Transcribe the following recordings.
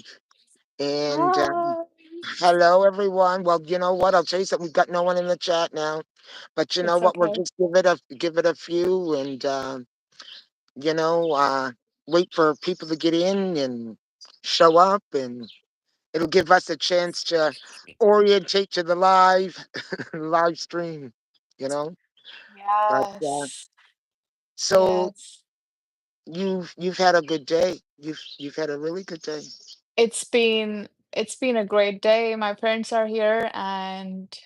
live. And Hi. hello, everyone. Well, you know what? I'll tell you something. We've got no one in the chat now, but you know It's what? We'll okay. just give it a few, and you know, wait for people to get in and show up, and it'll give us a chance to orientate to the live stream. You know, but Yes. so Yes. you've had a good day. You've had a really good day. It's been a great day. My parents are here and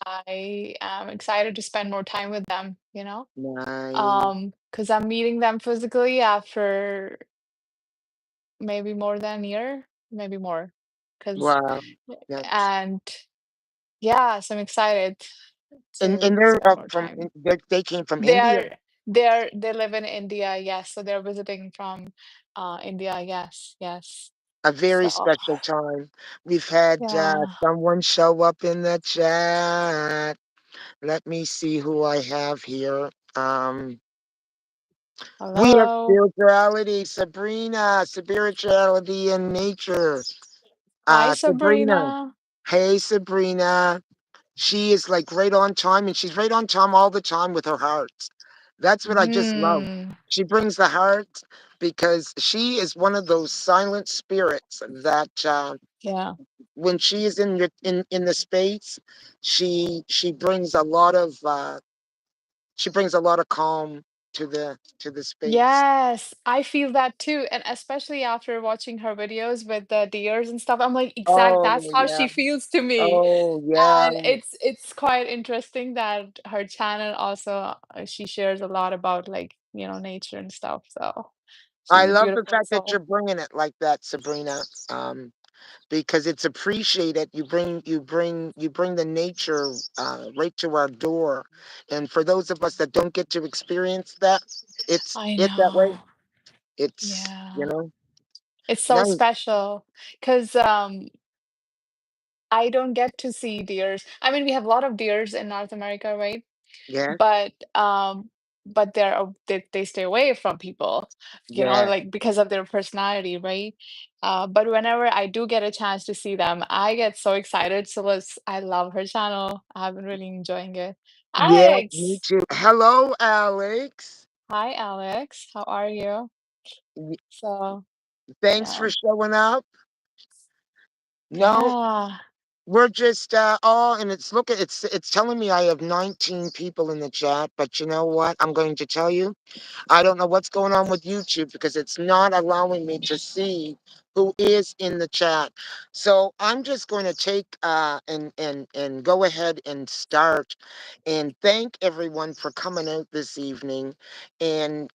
I am excited to spend more time with them, you know? Nice. Because I'm meeting them physically after maybe more than a year, maybe more. Because Wow. That's and yeah, so I'm excited and to they're spend more time. they came from They India. are they live in India, yes. So they're visiting from India, yes, yes. A very So special time. We've had yeah. someone show up in the chat. Let me see who I have here. We have Hello. spirituality, Sabrina, spirituality and nature. Hi, Sabrina. Sabrina. Hey, Sabrina. She is like right on time, and she's right on time all the time with her heart. That's what I just love. Mm, She brings the heart because she is one of those silent spirits that yeah. when she is in the space, she brings a lot of calm to the space. Yes, I feel that too. And especially after watching her videos with the deers and stuff, I'm like, exact, Oh that's how yeah. she feels to me. Oh yeah. And it's quite interesting that her channel also she shares a lot about like, nature and stuff. So I she's a love the beautiful fact that you're soul. bringing it like that, Sabrina. Because it's appreciated. You bring the nature right to our door, and for those of us that don't get to experience that, it's I it that way. know. It's Yeah. It's so nice. special because I don't get to see deers. I mean, we have a lot of deers in North America, right? Yeah, But they stay away from people, yeah, like because of their personality, right? But whenever I do get a chance to see them, I get so excited. So I love her channel. I've been really enjoying it. yeah. Me Alex, too. Hello, Alex. hi Alex, how are you? Y- So Thanks yeah, for showing up. No, yeah. we're just all, and it's telling me I have 19 people in the chat, but you know what? I'm going to tell you. I don't know what's going on with YouTube because it's not allowing me to see who is in the chat. So I'm just going to take and go ahead and start and thank everyone for coming out this evening and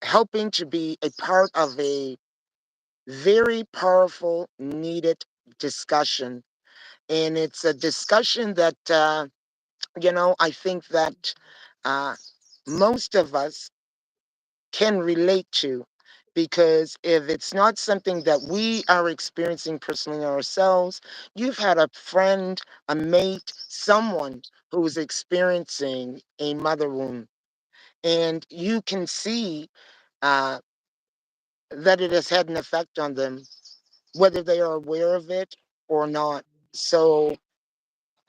helping to be a part of a very powerful, needed discussion. And it's a discussion that I think that uh, most of us can relate to, because if it's not something that we are experiencing personally ourselves, you've had a friend, a mate, someone who's experiencing a mother wound, and you can see uh, that it has had an effect on them, whether they are aware of it or not. So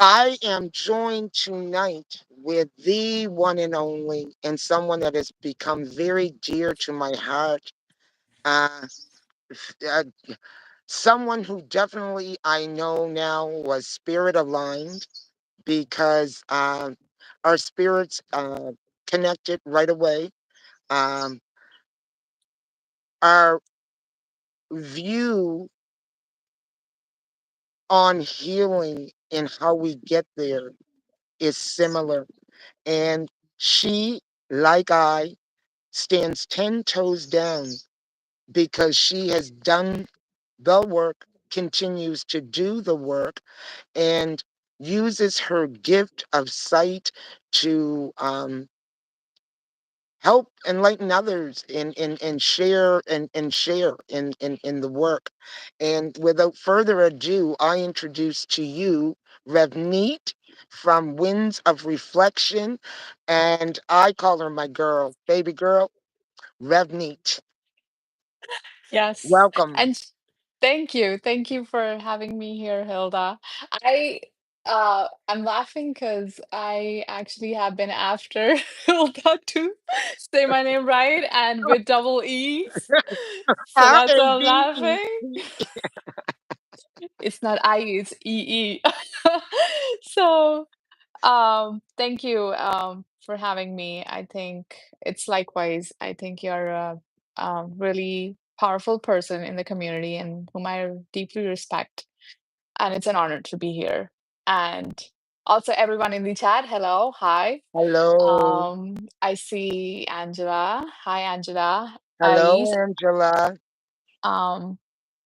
I am joined tonight with the one and only, and someone that has become very dear to my heart. Uh, uh, Someone who definitely I know now was spirit aligned, because our spirits connected right away. Um, our view on healing and how we get there is similar. And she, like I, stands 10 toes down because she has done the work, continues to do the work, and uses her gift of sight to help enlighten others and share and share in the work. And without further ado, I introduce to you Revneet from Winds of Reflection, and I call her my girl, baby girl, Revneet. Yes. And Welcome. Thank you. Thank you for having me here, Hilda. I'm laughing because I actually have been after Hilda to say my name right and with double E's. So that's why I'm laughing. R-A-V-E. It's not I-E, it's E-E. So thank you for having me. I think it's likewise. I think you're a really powerful person in the community and whom I deeply respect. And it's an honor to be here. And also everyone in the chat, hello, hi. Hello. I see Angela. Hi, Angela. Hello, Elise. Angela. Um,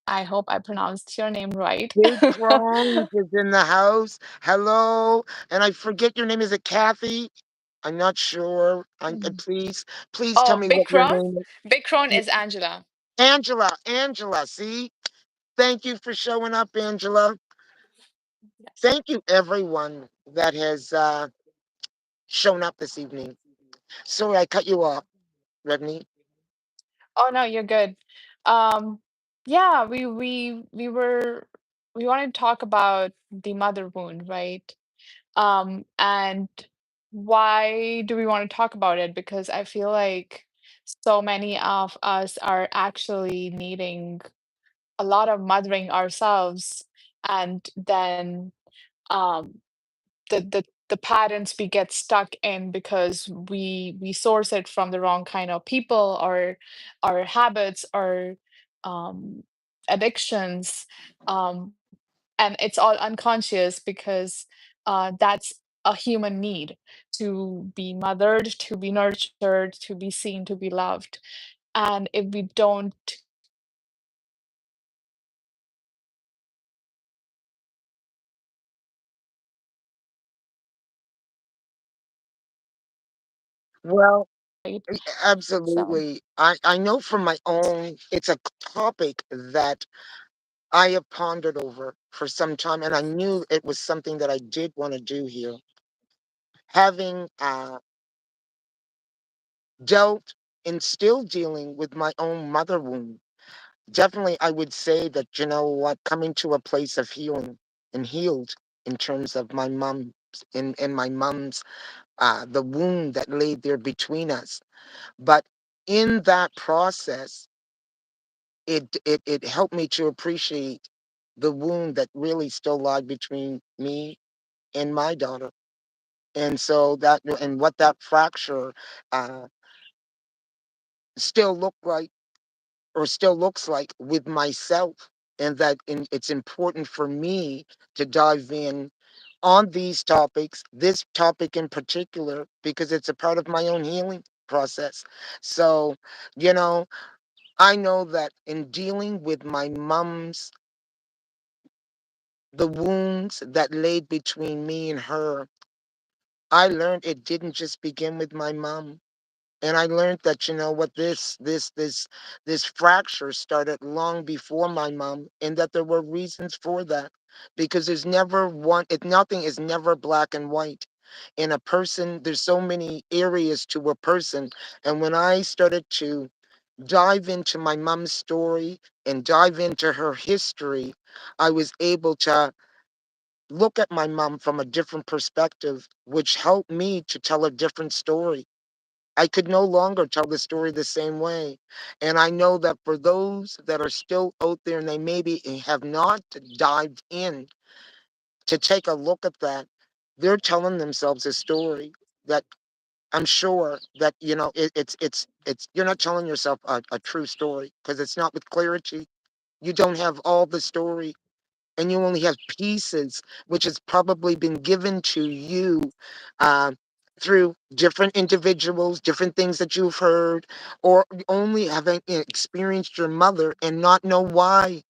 I hope I pronounced your name right. Big Crohn's is in the house. Hello. And I forget your name. Is it Kathy? I'm not sure. Mm. Please tell Oh, me what your name is. Bikron is Angela. Angela. Angela. See? Thank you for showing up, Angela. Yes. Thank you, everyone that has shown up this evening. Sorry, I cut you off, Redney. Oh no, you're good. Um, yeah, we wanted to talk about the mother wound, right? And why do we want to talk about it? Because I feel like so many of us are actually needing a lot of mothering ourselves, and then um the patterns we get stuck in because we source it from the wrong kind of people or our habits or um addictions, um and it's all unconscious because that's a human need to be mothered, to be nurtured, to be seen, to be loved. And if we don't Well, right, so absolutely. I know from my own, it's a topic that I have pondered over for some time, and I knew it was something that I did want to do here. Having dealt and still dealing with my own mother wound, definitely I would say that, you know what, coming to a place of healing and healed in terms of my mom's and my mom's the wound that lay there between us. But in that process, it helped me to appreciate the wound that really still lied between me and my daughter. And so that and what that fracture uh, still looked like or still looks like with myself. And it's important for me to dive in on these topics, this topic in particular, because it's a part of my own healing process. So, you know, I know that in dealing with my mom's, the wounds that laid between me and her, I learned it didn't just begin with my mom. And I learned that, you know what, this fracture started long before my mom, and that there were reasons for that. Because there's never one, nothing is never black and white. In a person, there's so many areas to a person. And when I started to dive into my mom's story and dive into her history, I was able to look at my mom from a different perspective, which helped me to tell a different story. I could no longer tell the story the same way. And I know that for those that are still out there and they maybe have not dived in to take a look at that, they're telling themselves a story that I'm sure that, you know, you're not telling yourself a true story because it's not with clarity. You don't have all the story and you only have pieces, which has probably been given to you uh, through different individuals, different things that you've heard, or only having experienced your mother and not know why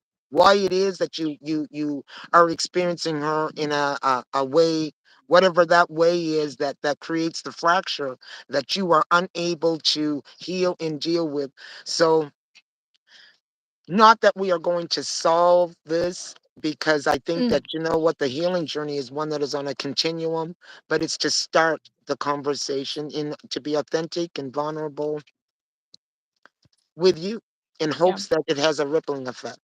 it is that you are experiencing her in a way, whatever that way is that creates the fracture that you are unable to heal and deal with. So not that we are going to solve this, because I think mm, that, you know what, the healing journey is one that is on a continuum, but it's to start the conversation in to be authentic and vulnerable with you in yeah. hopes that it has a rippling effect.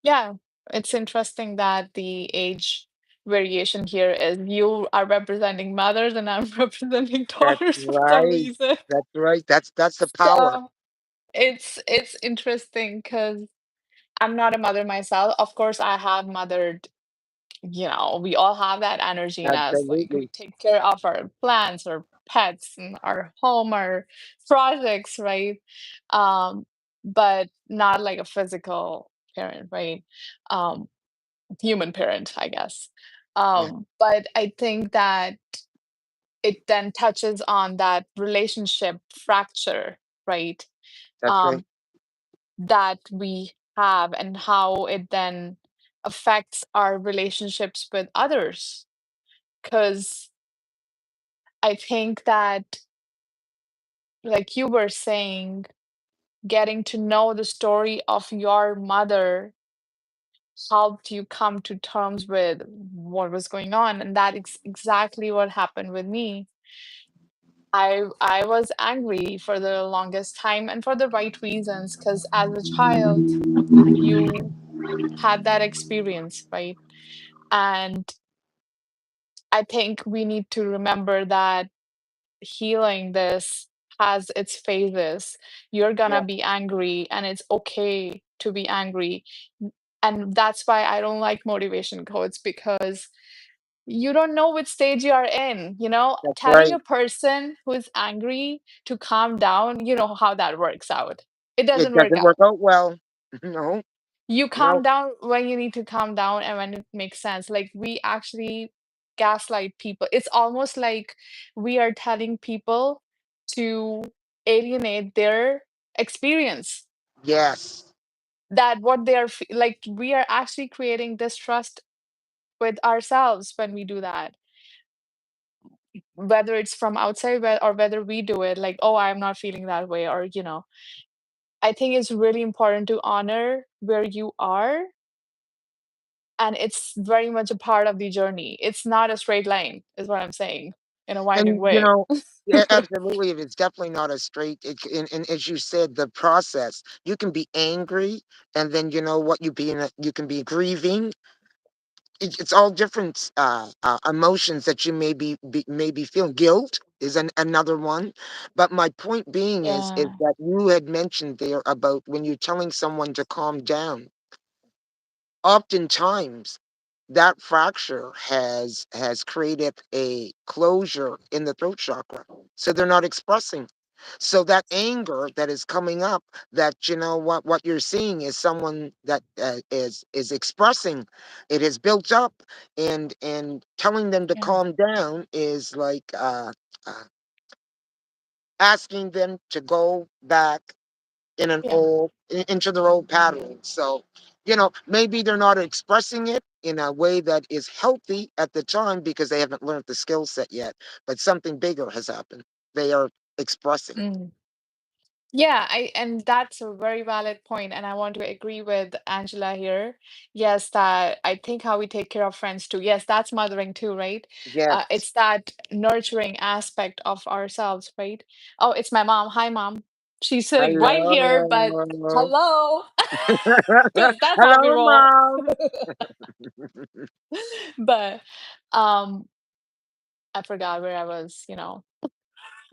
Yeah, it's interesting that the age variation here is you are representing mothers and I'm representing That's daughters for some right. reason. That's right. That's the power. So it's interesting because I'm not a mother myself. Of course, I have mothered, we all have that energy in us. Like we Absolutely. take care of our plants, our pets, and our home, our projects, right? Um, but not like a physical parent, right? Um, Human parent, I guess. Yeah, But I think that it then touches on that relationship fracture, right? that's right. Um, that we have and how it then affects our relationships with others. Because I think that, like you were saying, getting to know the story of your mother helped you come to terms with what was going on. And that is exactly what happened with me. I was angry for the longest time and for the right reasons, because as a child, you had that experience, right? And I think we need to remember that healing this has its phases. You're Yeah. gonna be angry, and it's okay to be angry. And that's why I don't like motivation quotes because you don't know which stage you are in. That's Telling right. a person who is angry to calm down, you know how that works out. It It doesn't work doesn't work out. out well. No, You no. calm down when you need to calm down and when it makes sense. Like we actually gaslight people. It's almost like we are telling people to alienate their experience, Yes. that what they are like we are actually creating distrust with ourselves when we do that, whether it's from outside or whether we do it, like, oh, I'm not feeling that way, or I think it's really important to honor where you are, and it's very much a part of the journey. It's not a straight line, is what I'm saying, in a winding And, way. yeah, absolutely, it's definitely not a straight and as you said, the process, you can be angry, and then you know what, you can be grieving. It's all different, emotions that you may be feeling. Guilt is another one, but my point being is Yeah, that you had mentioned there about when you're telling someone to calm down, oftentimes that fracture has created a closure in the throat chakra, so they're not expressing. So that anger that is coming up, that what you're seeing is someone that is expressing, it has built up, and telling them to yeah, calm down is like uh, asking them to go back yeah. into their old patterns. So, maybe they're not expressing it in a way that is healthy at the time because they haven't learned the skill set yet, but something bigger has happened. They are expressing. Mm. Yeah, and that's a very valid point, and I want to agree with Angela here. Yes, that I think how we take care of friends too. Yes, that's mothering too, right? Yes. It's that nurturing aspect of ourselves, right? Oh, it's my mom. Hi, mom. She's sitting right here, but Hello. hello, because that's how we Hello, roll. mom. But um, I forgot where I was.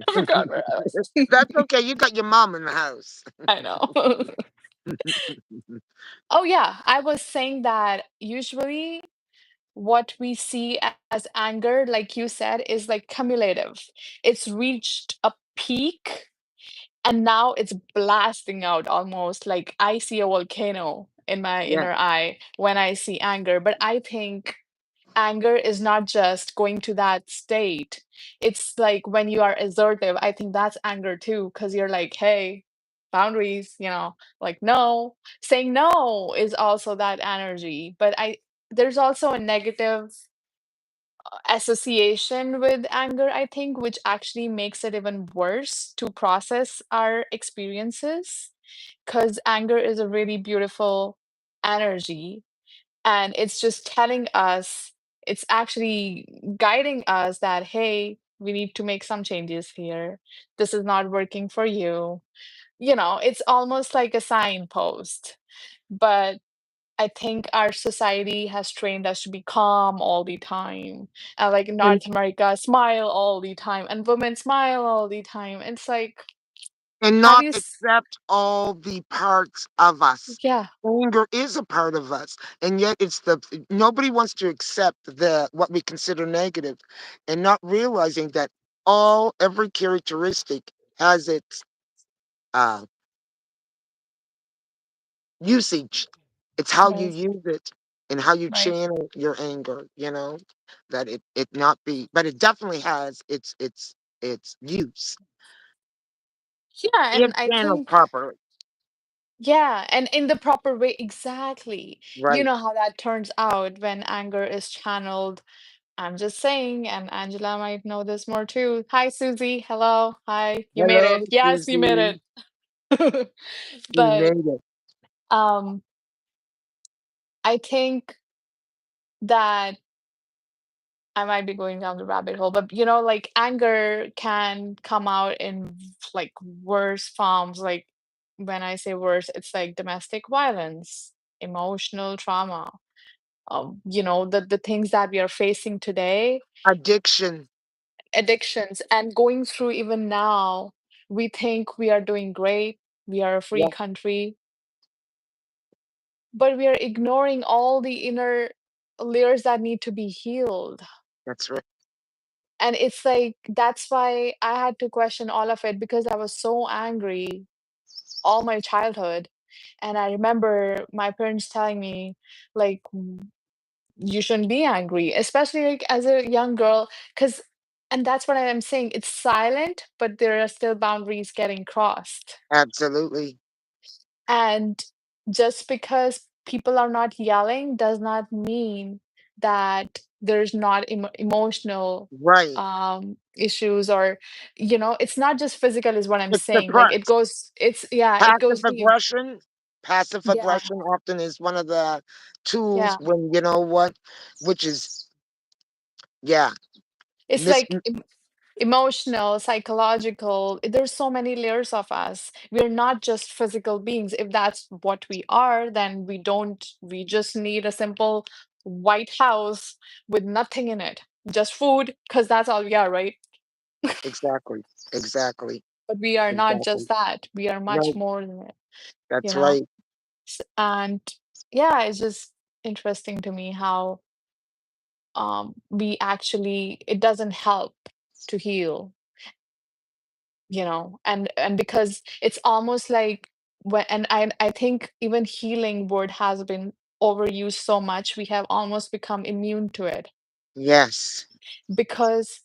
I forgot where I was. That's okay. You got your mom in the house. I know. Oh yeah, I was saying that usually what we see as anger, like you said, is like cumulative. It's reached a peak and now it's blasting out almost like I see a volcano in my Yeah. inner eye when I see anger. But I think anger is not just going to that state. It's like when you are assertive, I think that's anger too, because you're like, hey, boundaries, like no. Saying no is also that energy. But there's also a negative association with anger, I think, which actually makes it even worse to process our experiences. Because anger is a really beautiful energy, and it's just telling us, it's actually guiding us that, hey, we need to make some changes here. This is not working for you. It's almost like a signpost. But I think our society has trained us to be calm all the time. And like in and North America, smile all the time, and women smile all the time. It's like, have not you? accept all the parts of us. Yeah, Anger is a part of us, and yet it's the nobody wants to accept the what we consider negative, and not realizing that every characteristic has its uh, usage. It's how you right, use it and how you right. channel your anger. That it not be, but it definitely has its use Yeah, if and I channeled think, properly. yeah, and in the proper way, exactly. You Right. know how that turns out when anger is channeled. I'm just saying, and Angela might know this more too. Hi, Susie. Hello. Hi. You made Hello, it. Yes, you made Susie. it. You But made it. um, I think that I might be going down the rabbit hole, but like anger can come out in like worse forms. Like when I say worse, it's like domestic violence, emotional trauma. The things that we are facing today, Addiction. addictions, and going through even now, we think we are doing great. We are a free Yeah, country, but we are ignoring all the inner layers that need to be healed. that's right. And it's like that's why I had to question all of it because I was so angry all my childhood. And I remember my parents telling me, like, you shouldn't be angry, especially like as a young girl, because, and that's what I am saying. It's silent, but there are still boundaries getting crossed. Absolutely. And just because people are not yelling does not mean that there's not emotional Right. issues, or it's not just physical is what I'm It's saying. Like it suppressed. goes, yeah, it Passive goes deep. aggression. Passive Yeah, aggression often is one of the tools yeah. when you know what, which is yeah, It's mis like emotional, psychological. There's so many layers of us. We're not just physical beings. If that's what we are, then we just need a simple white house with nothing in it, just food, because that's all we are, right? exactly. Exactly. But we are not Exactly. just that. We are much No, more than it, you that's know? right. And yeah, it's just interesting to me how we actually, it doesn't help to heal, and because it's almost like when, and I think even healing word has been overused so much, we have almost become immune to it, Yes. because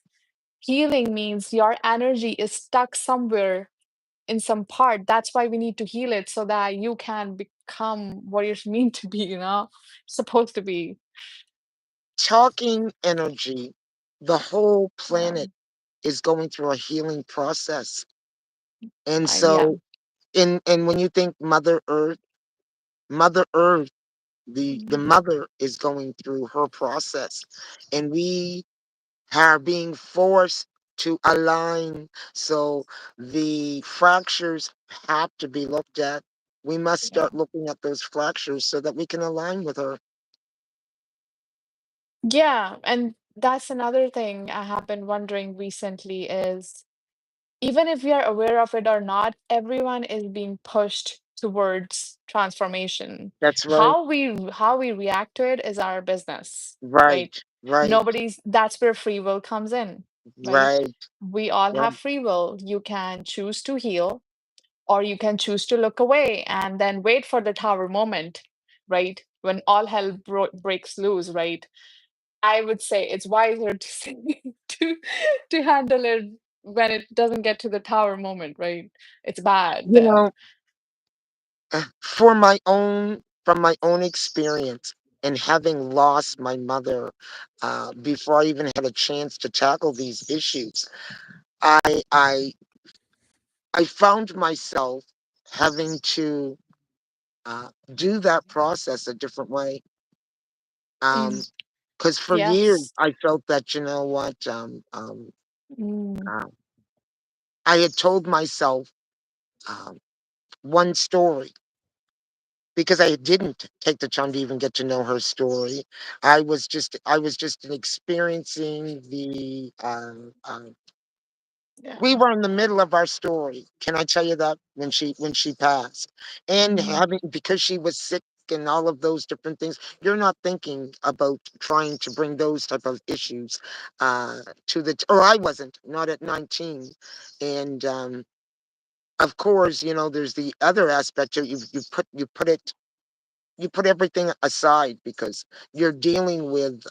healing means your energy is stuck somewhere in some part. That's why we need to heal it so that you can become what you're meant to be, supposed to be. Talking energy, the whole Yeah, planet is going through a healing process. And yeah, so and when you think Mother Earth, the mm, mother is going through her process. And we are being forced to align. So the fractures have to be looked at. We must yeah. start looking at those fractures so that we can align with her. Yeah, and that's another thing I have been wondering recently is, even if we are aware of it or not, everyone is being pushed towards transformation. That's right. How we react to it is our business, right? Right. Right. That's where free will comes in, right? Right. We all Right. have free will. You can choose to heal, or you can choose to look away and then wait for the tower moment, right? When all hell breaks loose, right? I would say it's wiser to to to handle it when it doesn't get to the tower moment, right? It's bad You then. know, for my own from my own experience and having lost my mother before I even had a chance to tackle these issues, I I I found myself having to do that process a different way. Mm, Because for years yes. I felt that you know what, Mm, uh, I had told myself um, one story, because I didn't take the time to even get to know her story. I was just experiencing the Yeah. we were in the middle of our story. Can I tell you that when she passed, and Mm, having because she was sick and all of those different things, you're not thinking about trying to bring those type of issues to the or I wasn't not at 19, and of course there's the other aspect of you put everything aside because you're dealing with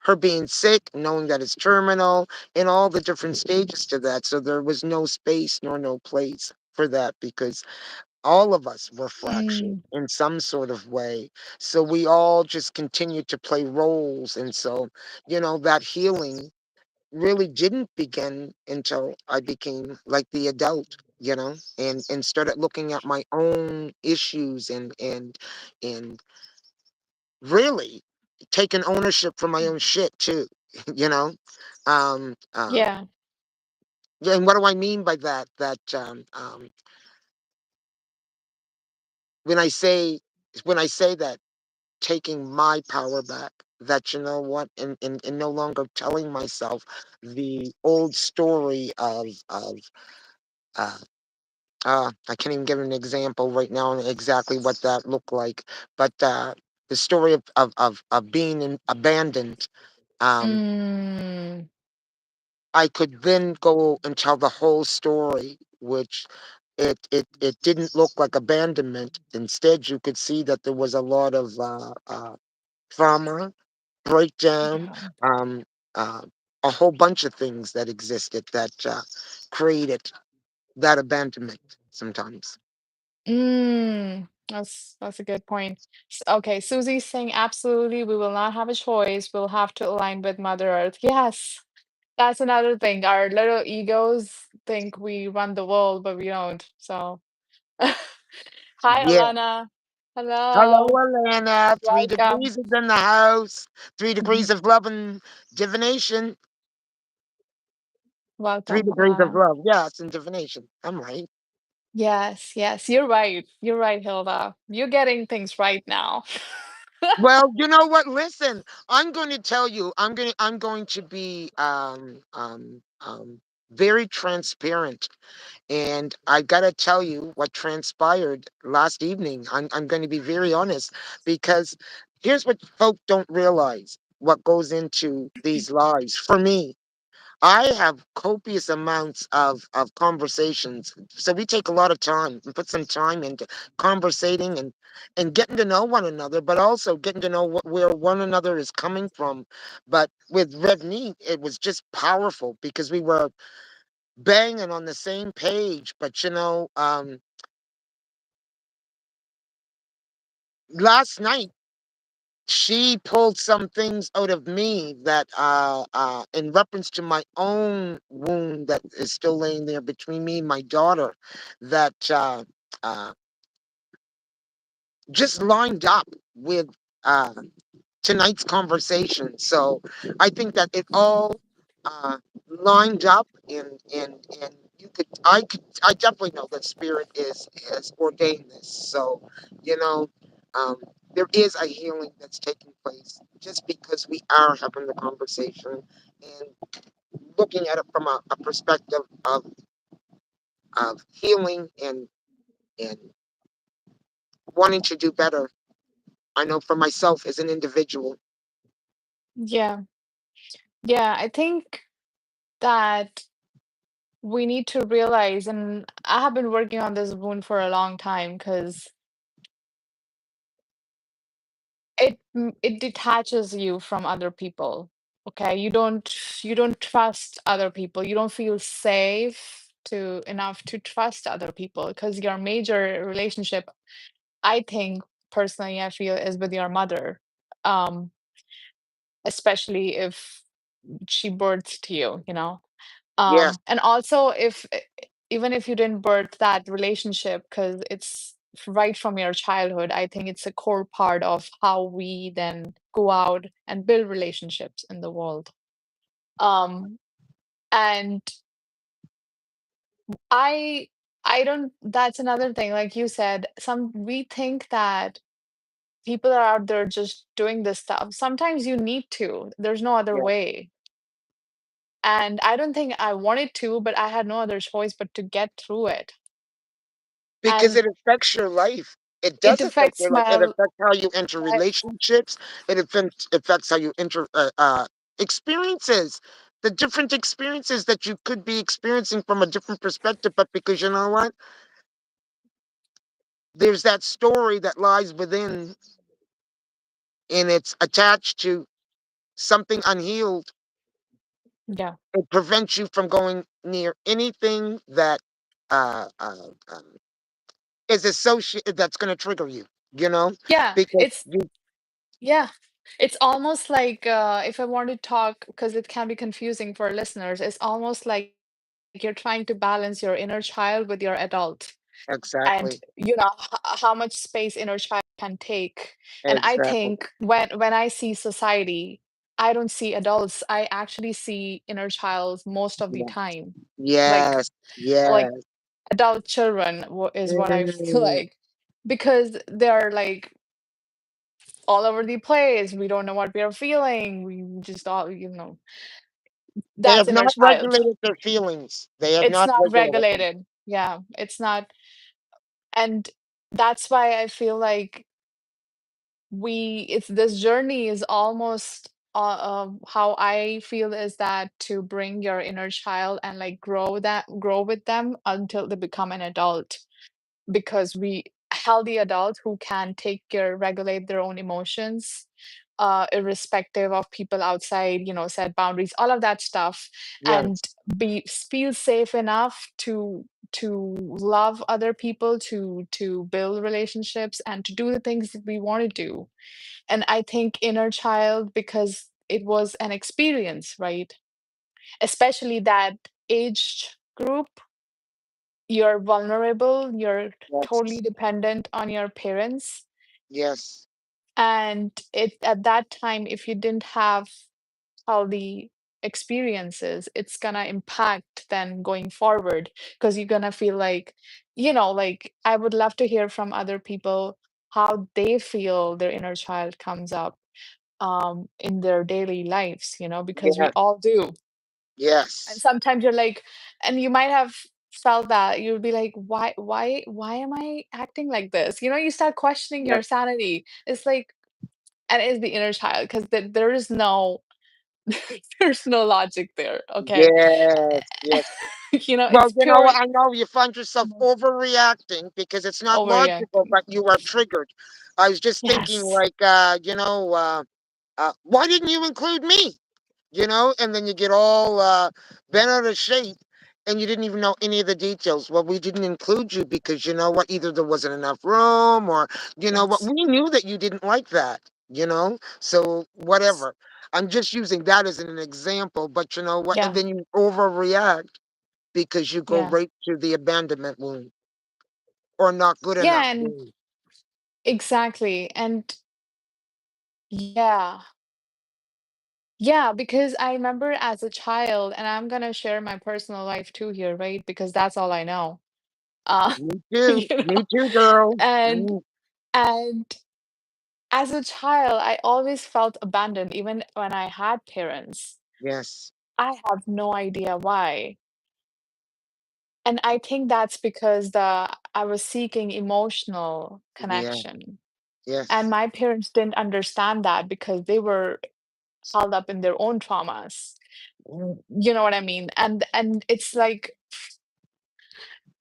her being sick, knowing that it's terminal, and all the different stages to that. So there was no space nor no place for that because all of us were fractured mm, in some sort of way. So we all just continued to play roles. And so, that healing really didn't begin until I became like the adult. And started looking at my own issues and really taking ownership for my own shit too. you know um yeah. yeah, and what do I mean by that? When i say when I say that, taking my power back, that what, and no longer telling myself the old story uh I can't even give an example right now on exactly what that looked like, but the story of being abandoned. um Mm, I could then go and tell the whole story, which it didn't look like abandonment. Instead, you could see that there was a lot of trauma, breakdown, yeah. um, uh, a whole bunch of things that existed that created that abandonment sometimes. That's a good point. Okay, Susie's saying absolutely, we will not have a choice. We'll have to align with Mother Earth. Yes, that's another thing. Our little egos think we run the world, but we don't. So, hi, Yeah. Alana. Hello, Hello. Alana. Three Welcome. degrees is in the house. 3 degrees of love and divination. Three Welcome, degrees of Alana. love. Yeah, it's in divination. I'm right. Yes, yes, you're right. You're right, Hilda. You're getting things right now. Well, you know what? Listen, I'm going to tell you. I'm going to be very transparent, and I gotta tell you what transpired last evening. I'm going to be very honest because here's what folk don't realize: what goes into these lies. For me, I have copious amounts of conversations. So we take a lot of time and put some time into conversating and getting to know one another, but also getting to know where one another is coming from. But with Red Meat, it was just powerful because we were banging on the same page. But last night she pulled some things out of me that in reference to my own wound that is still laying there between me and my daughter, that uh just lined up with uh tonight's conversation. So I think that it all uh lined up, and I definitely know that spirit is has ordained this. So you know um there is a healing that's taking place just because we are having the conversation and looking at it from a perspective of healing and wanting to do better. I know for myself as an individual. Yeah, yeah, I think that we need to realize, and I have been working on this wound for a long time because it detaches you from other people. Okay, you don't trust other people. You don't feel safe to enough to trust other people because your major relationship, I think personally, I feel is with your mother. Um, especially if she birthed you. Yes. And also if even if you didn't birth that relationship, because it's right from your childhood, I think it's a core part of how we then go out and build relationships in the world. Um, and I I don't that's another thing, like you said, some we think that people are out there just doing this stuff. Sometimes you need to. There's no other Yeah. way. And I don't think I wanted to, but I had no other choice but to get through it. Because And it affects your life. It it does affect affects your life. It my affects how you enter life. relationships. It affects how you enter experiences, the different experiences that you could be experiencing from a different perspective. But because you know what, there's that story that lies within, and it's attached to something unhealed. Yeah. It prevents you from going near anything that uh, uh, um, is associated that's going to trigger you. You know, Yeah. because It's you yeah. It's almost like if I want to talk, because it can be confusing for listeners, it's almost like you're trying to balance your inner child with your adult. And exactly. how much space inner child can take. And I Exactly. think when I see society, I don't see adults, I actually see inner child most of the Yeah. time. like Yes. like Yes. adult children is what I feel Mm. like, because they're like all over the place. We don't know what we are feeling, we just all, They that's have inner not child. regulated their feelings. They have It's not not regulated them. regulated, yeah, it's not. And that's why I feel like we it's this journey is almost how I feel is that to bring your inner child and like grow with them until they become an adult, because we healthy adults who can take care, regulate their own emotions, irrespective of people outside, set boundaries, all of that stuff, and Yes. be feel safe enough to love other people, to build relationships, and to do the things that we want to do. And I think inner child, because it was an experience, right? Especially that age group, you're vulnerable, you're totally Yes. dependent on your parents. Yes. And it at that time, if you didn't have healthy experiences, it's gonna impact then going forward, because you're gonna feel like, like I would love to hear from other people how they feel their inner child comes up in their daily lives, because we Yes. all do. And Yes. sometimes you're like, and you might have felt that you'll be like, why am I acting like this? You start questioning Yes. your sanity. It's like, and it's the inner child, because there is no there's no logic there. Okay. Yes. Yes. Well, It's you know pure what? I know you find yourself overreacting because it's not logical, overreacting. but you are triggered. I was just thinking, Yes. like, why didn't you include me? And then you get all bent out of shape and you didn't even know any of the details. Well, we didn't include you because you know what? Either there wasn't enough room or you know what? Yes. We knew that you didn't like that, So Yes. whatever. I'm just using that as an example, but you know what? And Yeah. then you overreact because you go Yeah. right to the abandonment wound or not good enough Yeah, and wound. exactly. And yeah. Yeah, because I remember as a child, and I'm gonna share my personal life too here, right? Because that's all I know. Uh, Me too. you know, Me too, girl. and Mm, and as a child, I always felt abandoned, even when I had parents. yes. I have no idea why. And I think that's because I was seeking emotional Yeah. connection. And Yes. my parents didn't understand that because they were held up in their own traumas. You know what I mean? And it's like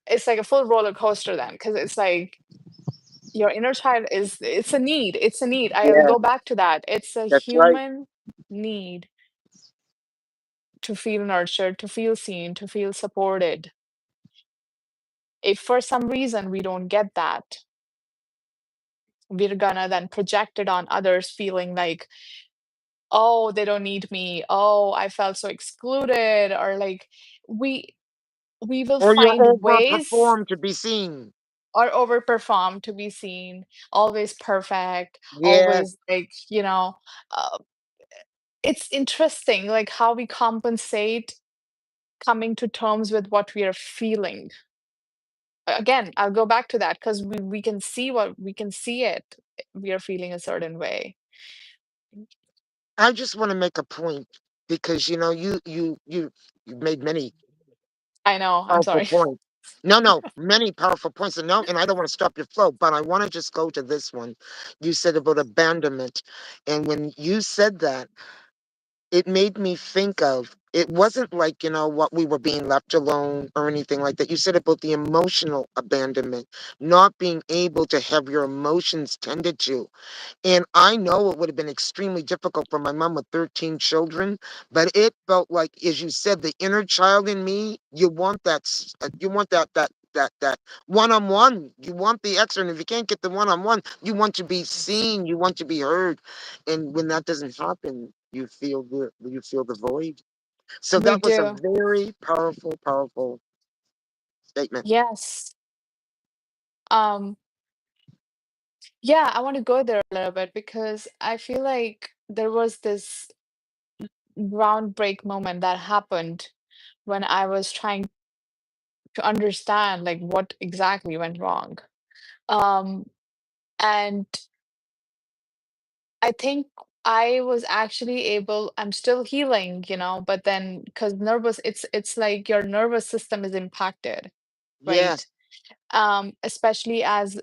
a full roller coaster then, because it's like your inner child is it's a need. It's a need. I'll Yeah. go back to that. It's a That's right. human need to feel nurtured, to feel seen, to feel supported. If for some reason we don't get that, we're gonna then project it on others, feeling like, oh, they don't need me. Oh, I felt so excluded. Or like we we will Or you'll find ways, overperform to be seen. or overperform to be seen, always perfect, Yes. always like, uh, it's interesting like how we compensate coming to terms with what we are feeling. again, I'll go back to that because we can see what we can see it. We are feeling a certain way. I just want to make a point because you know you made many I know. I'm powerful sorry. points. No, no, many powerful points. And no, and I don't want to stop your flow, but I want to just go to this one. You said about abandonment, and when you said that, it made me think of, it wasn't like, what we were being left alone or anything like that. You said about the emotional abandonment, not being able to have your emotions tended to. And I know it would have been extremely difficult for my mom with 13 children, but it felt like, as you said, the inner child in me, you want that, you want that one-on-one. You want the extra, and if you can't get the one-on-one, you want to be seen, you want to be heard. And when that doesn't happen, you feel the void. So We that was a do. very powerful, powerful statement. Yes. Um, yeah, I want to go there a little bit because I feel like there was this groundbreak moment that happened when I was trying to understand like what exactly went wrong. Um, and I think I was actually able, I'm still healing, but then because it's like your nervous system is impacted, right? Yes, Especially as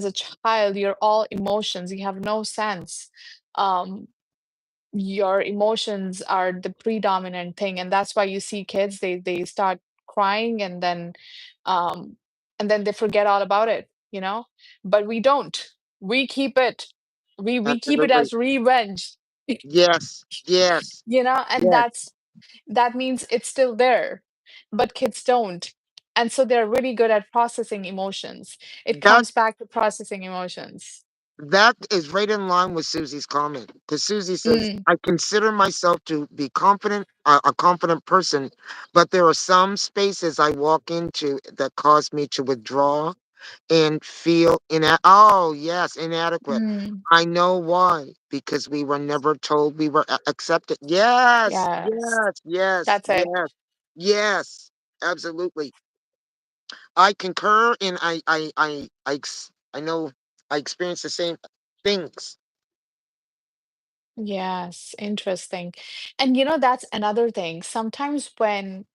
a child, you're all emotions, you have no sense. Um, your emotions are the predominant thing, and that's why you see kids, they start crying um and then they forget all about it, but we don't. We keep it. We keep it absolutely. as revenge. Yes, yes, And yes. that means it's still there, but kids don't. And so they're really good at processing emotions. It That comes back to processing emotions. That is right in line with Susie's comment. Because Susie says, Mm, I consider myself to be confident, a confident person, but there are some spaces I walk into that cause me to withdraw and feel oh, yes, inadequate. mm, I know why. Because we were never told we were accepted. Yes, yes, yes, yes, that's it. yes, yes, absolutely. I concur, and I know I experience the same things. Yes, interesting. And that's another thing. Sometimes and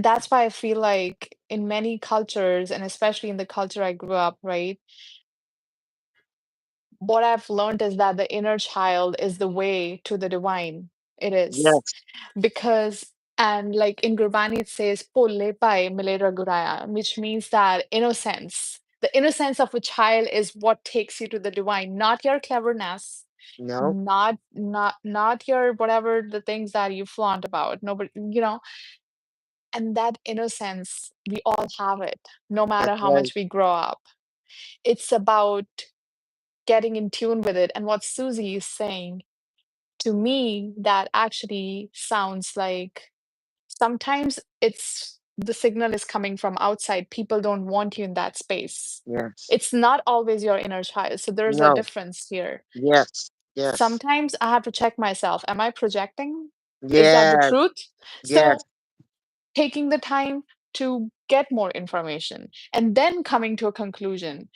that's why I feel like in many cultures, and especially in the culture I grew up, right? What I've learned is that the inner child is the way to the divine. It is. Yes, Because, and like in Gurbani, it says, "Pole pai mile raguraya," which means that innocence, the innocence of a child is what takes you to the divine, not your cleverness, no, not your whatever the things that you flaunt about. Nobody, and that innocence, we all have it, no matter that's how right. much we grow up. It's about getting in tune with it. And what Susie is saying, to me, that actually sounds like sometimes it's the signal is coming from outside. People don't want you in that space. Yes, It's not always your inner child. So there's a no, difference here. yes, yes, Sometimes I have to check myself. Am I projecting? Is that the yes, truth? yes. So taking the time to get more information and then coming to a conclusion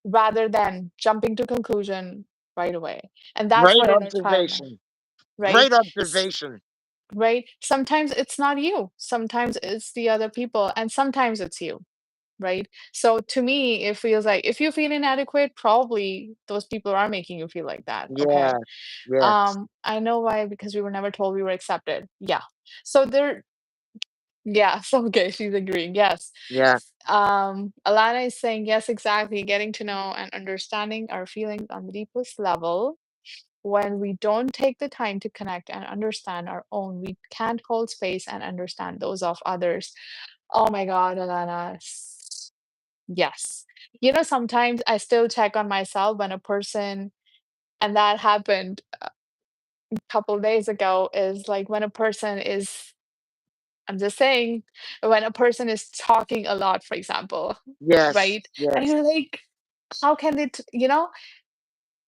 rather than jumping to conclusion right away. And that's Great what inner child, observation. right? Great observation. Right? Sometimes it's not you. Sometimes it's the other people, and sometimes it's you, right? So to me, it feels like if you feel inadequate, probably those people are making you feel like that. Okay. Yes, yes, I know why, because we were never told we were accepted. Yeah. So there, yeah, so okay, she's agreeing. Yes. yeah, Alana is saying, yes, exactly. Getting to know and understanding our feelings on the deepest level. When we don't take the time to connect and understand our own, we can't hold space and understand those of others. Oh my God, Alana. Yes. Sometimes I still check on myself when a person, and that happened a couple days ago, is like when a person is, I'm just saying, when a person is talking a lot, for example, yes, right? And yes, you're like, how can they,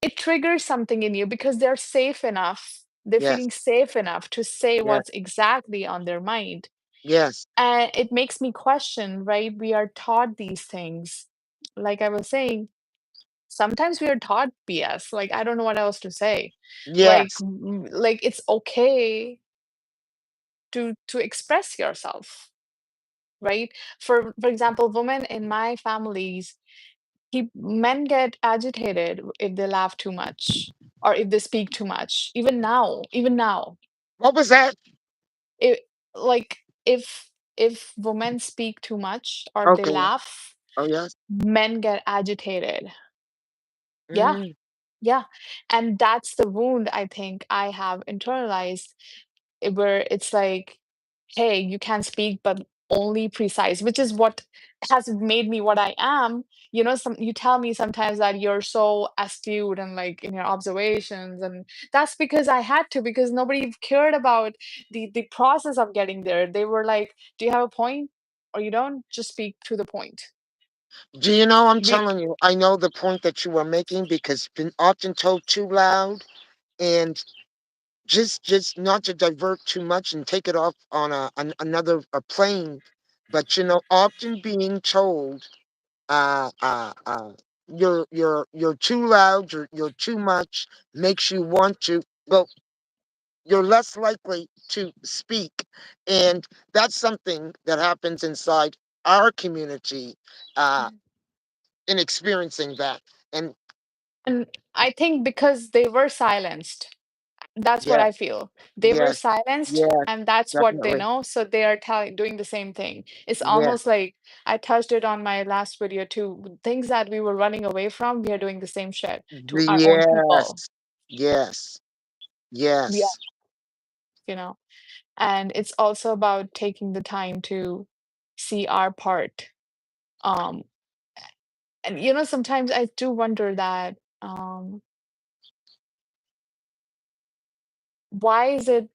it triggers something in you because they're safe enough. They're yes, feeling safe enough to say yes, what's exactly on their mind. Yes. And it makes me question, right? We are taught these things. Like I was saying, sometimes we are taught BS. Like I don't know what else to say. Like Yes. like it's okay to express yourself, right? For example, women in my families, men get agitated if they laugh too much or if they speak too much. Even now, What was that? it like if women speak too much or they Okay. laugh, Oh, yes. men get agitated. Yeah, Mm. yeah. And that's the wound I think I have internalized, where it's like, hey, you can speak, but only precise, which is what has made me what I am. You tell me sometimes that you're so astute and like in your observations, and that's because I had to, because nobody cared about the process of getting there. They were like, do you have a point? Or you don't, just speak to the point. Do you know, I'm We telling you, I know the point that you were making because been often told too loud, and just not to divert too much and take it off on another a plane, but often being told, uh, uh, uh, you're too loud, you're too much, makes you want to go. You're less likely to speak, and that's something that happens inside our community, uh, in experiencing that. And and I think because they were silenced. That's what yes, I feel. They were yes, silenced, yes, and that's what they definitely, know, so they are telling doing the same thing. It's yes, almost like I touched it on my last video too. Things that we were running away from, we are doing the same shit to our own people. yes, yes, Yeah, yes. you know. And it's also about taking the time to see our part. Um, and sometimes I do wonder that why is it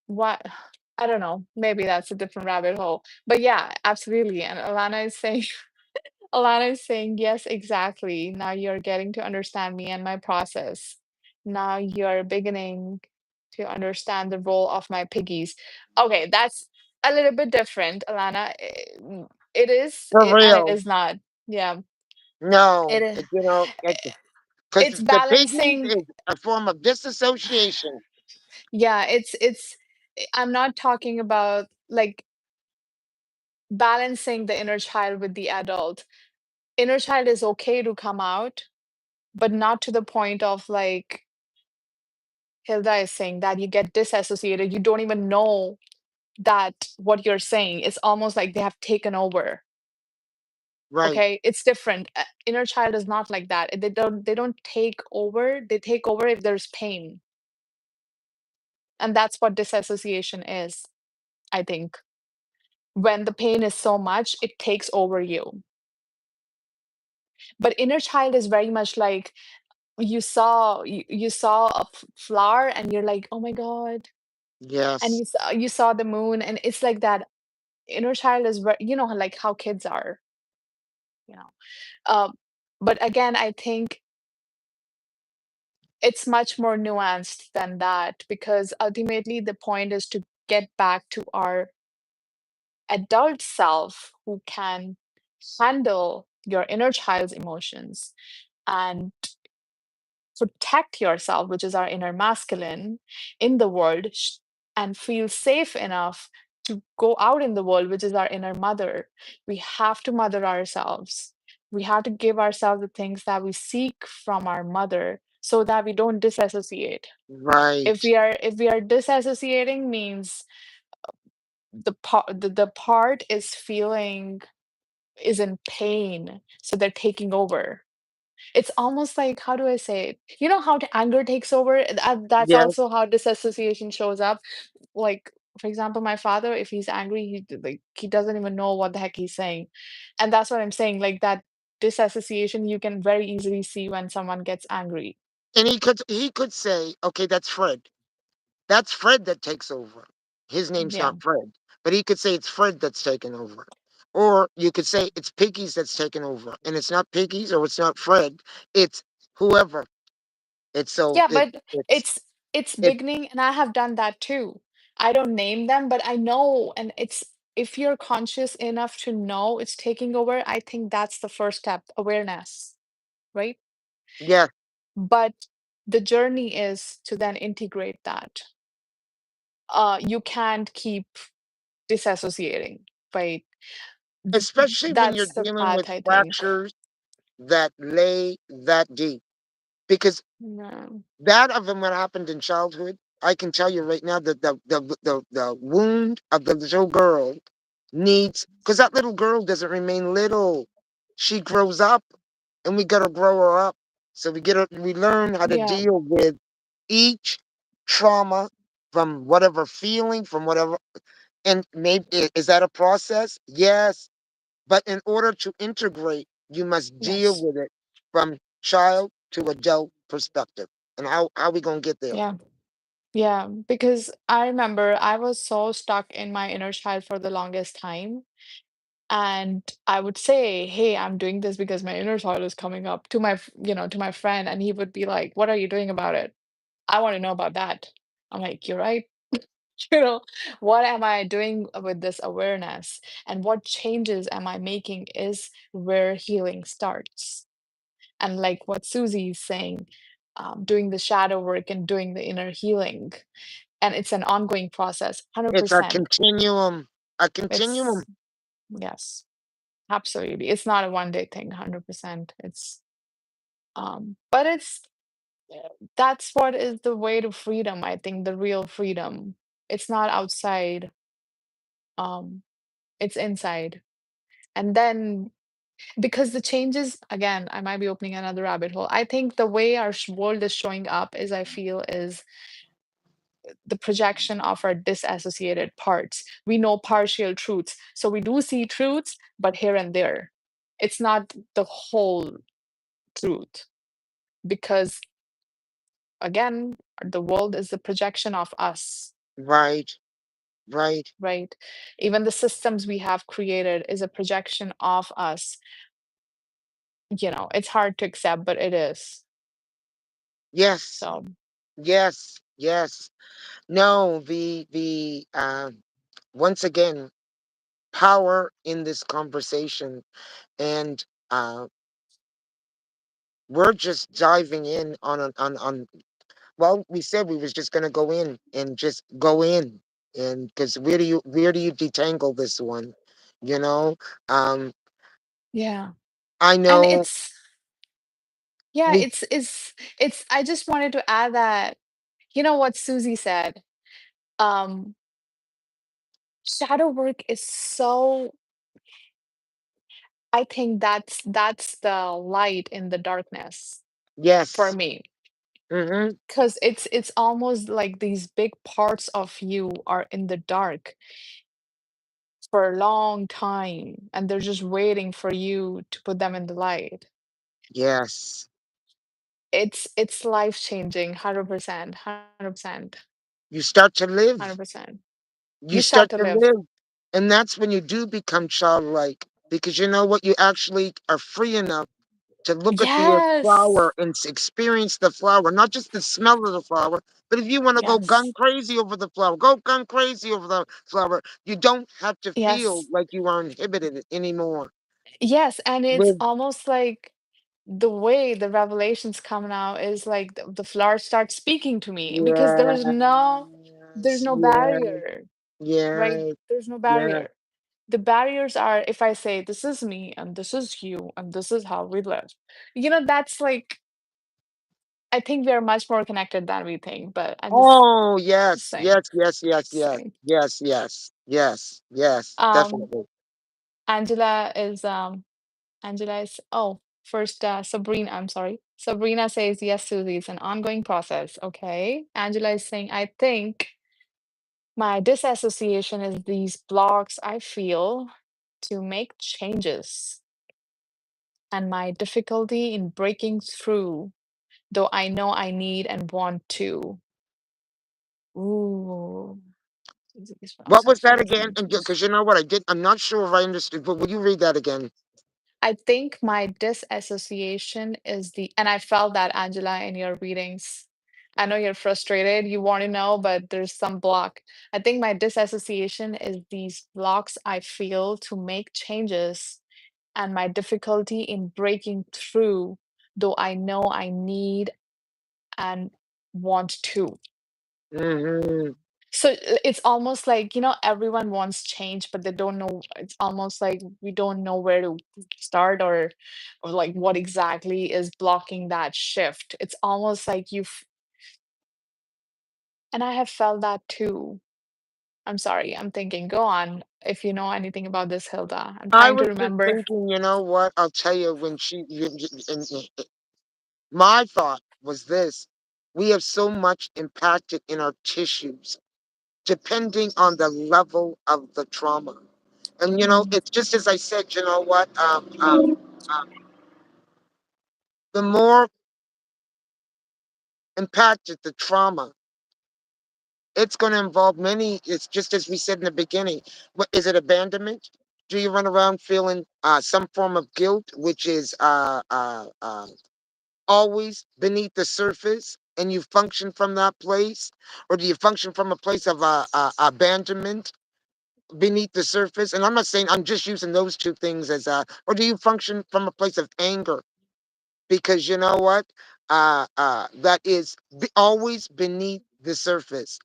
what I don't know, maybe that's a different rabbit hole. But yeah, absolutely. And Alana is saying Alana is saying, yes, exactly. Now you're getting to understand me and my process. Now you're beginning to understand the role of my piggies. Okay, that's a little bit different, Alana. For And it real. is not. Yeah, it No, is. because It's the piggies balancing. is a form of disassociation. Yeah, I'm not talking about like balancing the inner child with the adult. Inner child is okay to come out, but not to the point of like Hilda is saying, that you get disassociated. You don't even know that what you're saying. It's almost like they have taken over. Right, Okay, it's different. Inner child is not like that. They don't take over. They take over if there's pain, and that's what disassociation is. I think when the pain is so much, it takes over you. But inner child is very much like you saw a flower and you're like, oh my god. And yes. you saw the moon, and it's like that. Inner child is very, like how kids are, you know um but again, I think it's much more nuanced than that, because ultimately the point is to get back to our adult self who can handle your inner child's emotions and protect yourself, which is our inner masculine, in the world, and feel safe enough to go out in the world, which is our inner mother. We have to mother ourselves. We have to give ourselves the things that we seek from our mother so that we don't disassociate. If Right. we are if we are disassociating, means the part is in pain, so they're taking over. It's almost like, how do I say it? You know how the anger takes over? That's Yes. also how disassociation shows up. Like, for example, my father, if he's angry, he doesn't even know what the heck he's saying. And that's what I'm saying. Like that disassociation, you can very easily see when someone gets angry. And he could say, okay, that's Fred. That's Fred that takes over. His name's Yeah. not Fred, but he could say it's Fred that's taken over. Or you could say it's Piggies that's taken over, and it's not Piggies or it's not Fred. It's whoever. It's so Yeah, it but it's it's it beginning, and I have done that too. I don't name them, but I know, and it's if you're conscious enough to know it's taking over, I think that's the first step, awareness, right? Yeah, But the journey is to then integrate that. You can't keep disassociating, right? especially when you're That's the dealing path, with I think. fractures that lay that deep. Because No. that of them what happened in childhood, I can tell you right now that the wound of the little girl needs, because that little girl doesn't remain little. She grows up, and we gotta grow her up. So we learn how to Yeah, deal with each trauma from whatever feeling, from whatever, and maybe is that a process? Yes, but in order to integrate, you must deal yes. with it from child to adult perspective. And how we gonna get there? Yeah. Yeah, because I remember I was so stuck in my inner child for the longest time. And I would say, "Hey, I'm doing this because my inner child is coming up," to to my friend, and he would be like, "What are you doing about it? I want to know about that." I'm like, "You're right." You know, what am I doing with this awareness? And what changes am I making is where healing starts. And like what Susie's saying, doing the shadow work and doing the inner healing. And it's an ongoing process, It's a 100%. continuum. A continuum. It's, yes, absolutely. It's not a one day thing, 100%. But that's what is the way to freedom, I think, the real freedom. It's not outside, um, it's inside. And then, because the changes, again, I might be opening another rabbit hole. I think the way our world is showing up is, I feel, is the projection of our disassociated parts. We know partial truths. So we do see truths, but here and there. It's not the whole truth because, again, the world is the projection of us, Right. Right. right? Even the systems we have created is a projection of us. It's hard to accept, but it is. Yes. So, Yes. Yes. No, the once again, power in this conversation, and we're just diving in on well, we said we was just gonna go in and just go in, and because where do you detangle this one? You know, um, yeah. I And know yeah, we I just wanted to add that, what Susie said. Um, Shadow work is so, I think that's the light in the darkness for yes, me. mm-hmm, Because it's almost like these big parts of you are in the dark for a long time, and they're just waiting for you to put them in the light. yes. It's life changing, 100%, 100%, You start to live. 100%. You You start start to to live. live, and that's when you do become childlike, because you know what, you actually are free enough to look at the Yes. flower and experience the flower, not just the smell of the flower. But if you want to go gun Yes. crazy over the flower, go gun crazy over the flower. You don't have to feel Yes. like you are inhibited anymore. Yes, and it's With almost like the way the revelations come now is like the flower starts speaking to me because there's yes, no yes, barrier, right? yes, There's no yes. barrier. The barriers are if I say this is me and this is you and this is how we live. That's like, I think we are much more connected than we think, but I'm just Oh yes, saying, yes, yes, yes, yes, saying. yes, yes, yes, yes, Um, definitely. Angela is Angela is, oh, first, Sabrina, I'm sorry. Sabrina says, yes, Susie, it's an ongoing process. Okay. Angela is saying, I think my disassociation is these blocks I feel to make changes and my difficulty in breaking through, though I know I need and want to. Ooh. These What blocks I was that feel to again? make And changes. because you know what, I'm not sure if I understood, but will you read that again? I think my disassociation is and I felt that, Angela, in your readings. I know you're frustrated, you want to know, but there's some block. I think my disassociation is these blocks I feel to make changes and my difficulty in breaking through, though I know I need and want to. Hmm. So it's almost like, everyone wants change, but they don't know. It's almost like we don't know where to start, or like what exactly is blocking that shift. It's almost like and I have felt that too. I'm sorry, I'm thinking, go on if you know anything about this, Hilda. I'm I trying to was just remember. thinking, you know what? I'll tell you when my thought was this: we have so much impacted in our tissues, depending on the level of the trauma. And Mm, it's just as I said. You know what? The more impacted the trauma, it's going to involve many. It's just as we said in the beginning. What is it? Abandonment? Do you run around feeling some form of guilt, which is always beneath the surface, and you function from that place? Or do you function from a place of abandonment beneath the surface? And I'm not saying, I'm just using those two things as or do you function from a place of anger? Because you know what? That is always beneath the surface.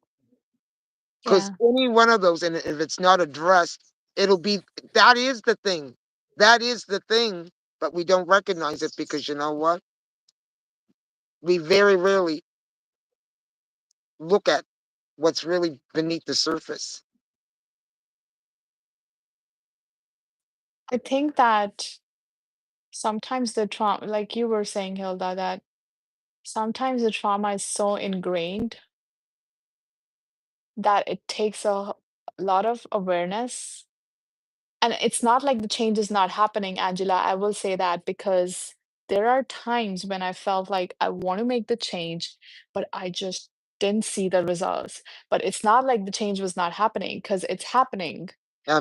Because yeah, any one of those, and if it's not addressed, it'll be, that is the thing. That is the thing, but we don't recognize it because you know what? We very rarely look at what's really beneath the surface. I think that sometimes the trauma, like you were saying, Hilda, that sometimes the trauma is so ingrained that it takes a lot of awareness. And it's not like the change is not happening, Angela. I will say that because there are times when I felt like I want to make the change, but I just didn't see the results. But it's not like the change was not happening because it's happening.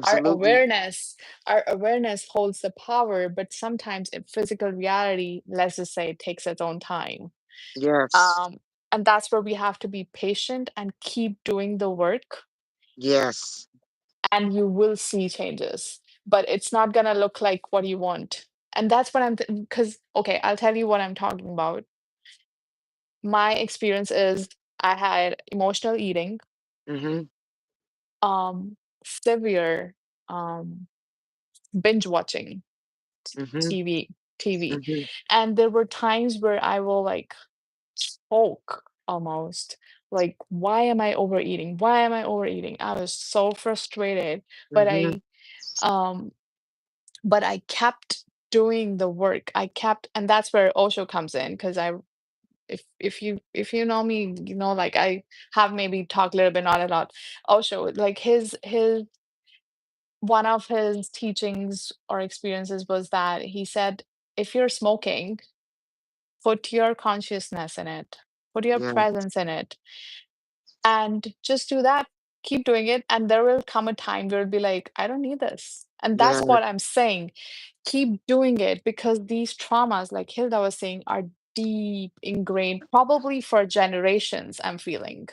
Our Absolutely. awareness, our awareness holds the power, but sometimes in physical reality, let's just say it takes its own time. Yes. Um, and that's where we have to be patient and keep doing the work, Yes. and you will see changes, but it's not going to look like what you want. And that's what I'm, because, okay, I'll tell you what I'm talking about. My experience is I had emotional eating, Mm-hmm. severe um, binge watching Mm-hmm. TV, TV. Mm-hmm. And there were times where I will like choke almost. Like, why am I overeating? Why am I overeating? I was so frustrated, but Mm-hmm. um, I kept doing the work. I kept, and that's where Osho comes in because if you know me, like I have maybe talked a little bit, not a lot. Osho, like his one of his teachings or experiences was that he said, if you're smoking, put your consciousness in it, put your Yeah. presence in it, and just do that. Keep doing it, and there will come a time where it'll be like, I don't need this. And Yeah. that's what I'm saying. Keep doing it because these traumas, like Hilda was saying, are deep ingrained, probably for generations, I'm feeling,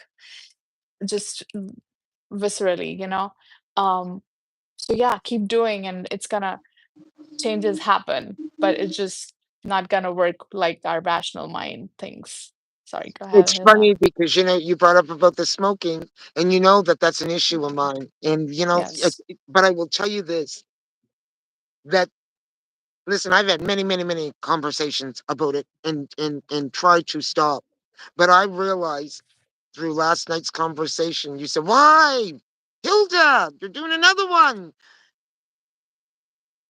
just viscerally, Um, so yeah, keep doing, and it's gonna changes happen, but it's just not gonna work like our rational mind thinks. Sorry, go ahead, It's Hilda. funny because you brought up about the smoking, and you know that that's an issue of mine. And Yes. but I will tell you this: that listen, I've had many, many, many conversations about it, and tried to stop. But I realized through last night's conversation, you said, "Why, Hilda? You're doing another one."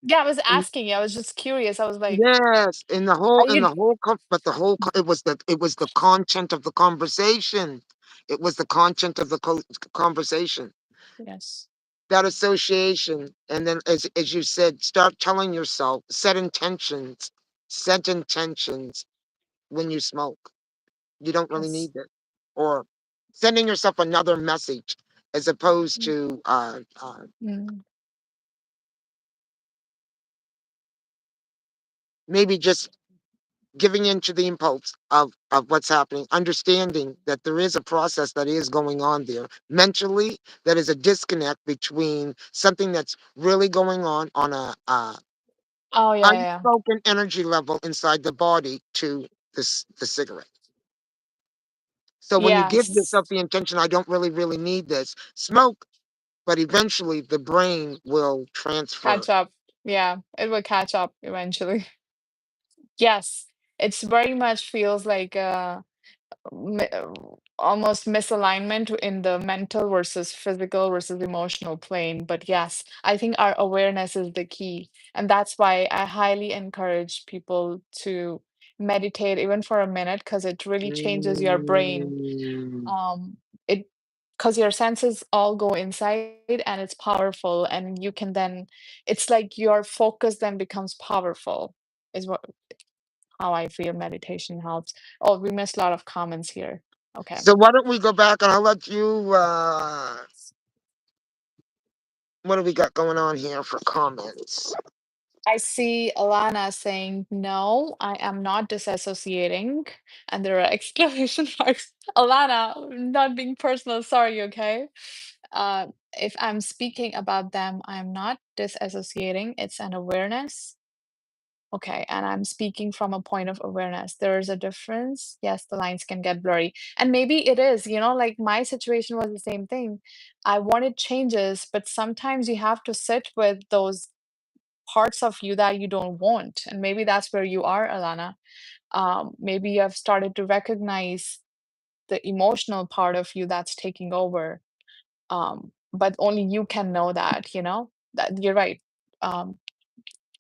Yeah, I was asking you. I was just curious. I was like, Yes, are in you? the whole but it was the content of the conversation. It was the content of the conversation. Yes. That association, and then as you said, start telling yourself, set intentions when you smoke. You don't really Yes. need it, or sending yourself another message as opposed Mm, to mm, maybe just giving in to the impulse of what's happening, understanding that there is a process that is going on there mentally, that is a disconnect between something that's really going on a Oh, yeah, yeah, yeah. unspoken energy level inside the body to the cigarette. So when you give Yes. yourself the intention, I don't really need this, smoke, but eventually the brain will transfer. Catch up. Yeah, it will catch up eventually. Yes, it's very much feels like mi- uh, almost misalignment in the mental versus physical versus emotional plane. But yes, I think our awareness is the key. And that's why I highly encourage people to meditate even for a minute because it really changes your brain. Mm. Um, it because your senses all go inside and it's powerful, and you can then it's like your focus then becomes powerful, is what how I feel meditation helps. Oh, we missed a lot of comments here. Okay. So why don't we go back and I'll let you what do we got going on here for comments? I see Alana saying, no, I am not disassociating. And there are exclamation marks. Alana, not being personal, sorry, okay? Uh, if I'm speaking about them, I'm not disassociating. It's an awareness. Okay, and I'm speaking from a point of awareness. There is a difference. Yes, the lines can get blurry. And maybe it is, like my situation was the same thing. I wanted changes, but sometimes you have to sit with those parts of you that you don't want. And maybe that's where you are, Alana. Maybe you have started to recognize the emotional part of you that's taking over. But only you can know that, that you're right. Um,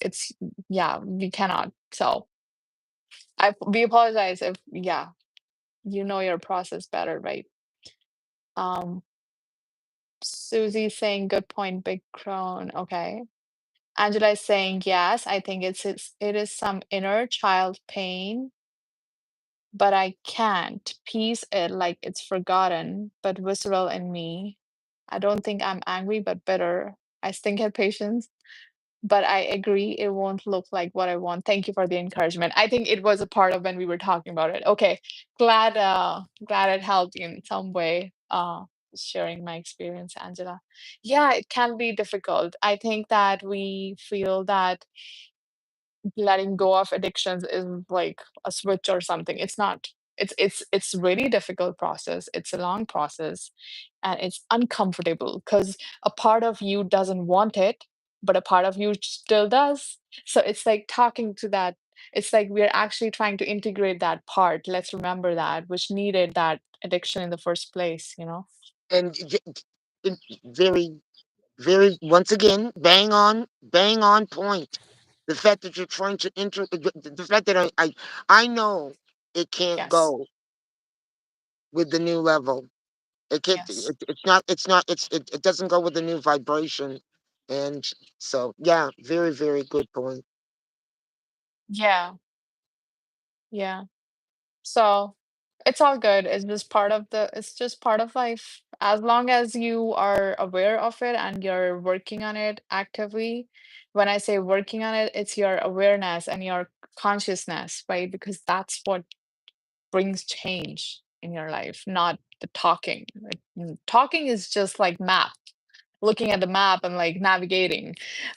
it's yeah, we cannot. So we apologize if yeah, you know your process better, right? Um, Susie saying good point, big crone. Okay. Angela is saying yes, I think it is some inner child pain, but I can't piece it like it's forgotten, but visceral in me. I don't think I'm angry, but bitter. I still get patience. But I agree it won't look like what I want. Thank you for the encouragement. I think it was a part of when we were talking about it. Okay. Glad it helped in some way. Sharing my experience, Angela. Yeah, it can be difficult. I think that we feel that letting go of addictions is like a switch or something. It's not. It's really difficult process. It's a long process and it's uncomfortable because a part of you doesn't want it, but a part of you still does. So it's like talking to that. It's like we're actually trying to integrate that part. Let's remember that, which needed that addiction in the first place. And very, very, once again, bang on point. The fact that you're trying to the fact that I know it can't Yes. go with the new level. It can't. Yes. It's not. It's not. It doesn't go with the new vibration, and so yeah, very very good point. Yeah. Yeah. So it's all good. It's just part of life. As long as you are aware of it and you're working on it actively. When I say working on it, it's your awareness and your consciousness, right? Because that's what brings change in your life, not the talking. Talking is just like map, looking at the map and like navigating.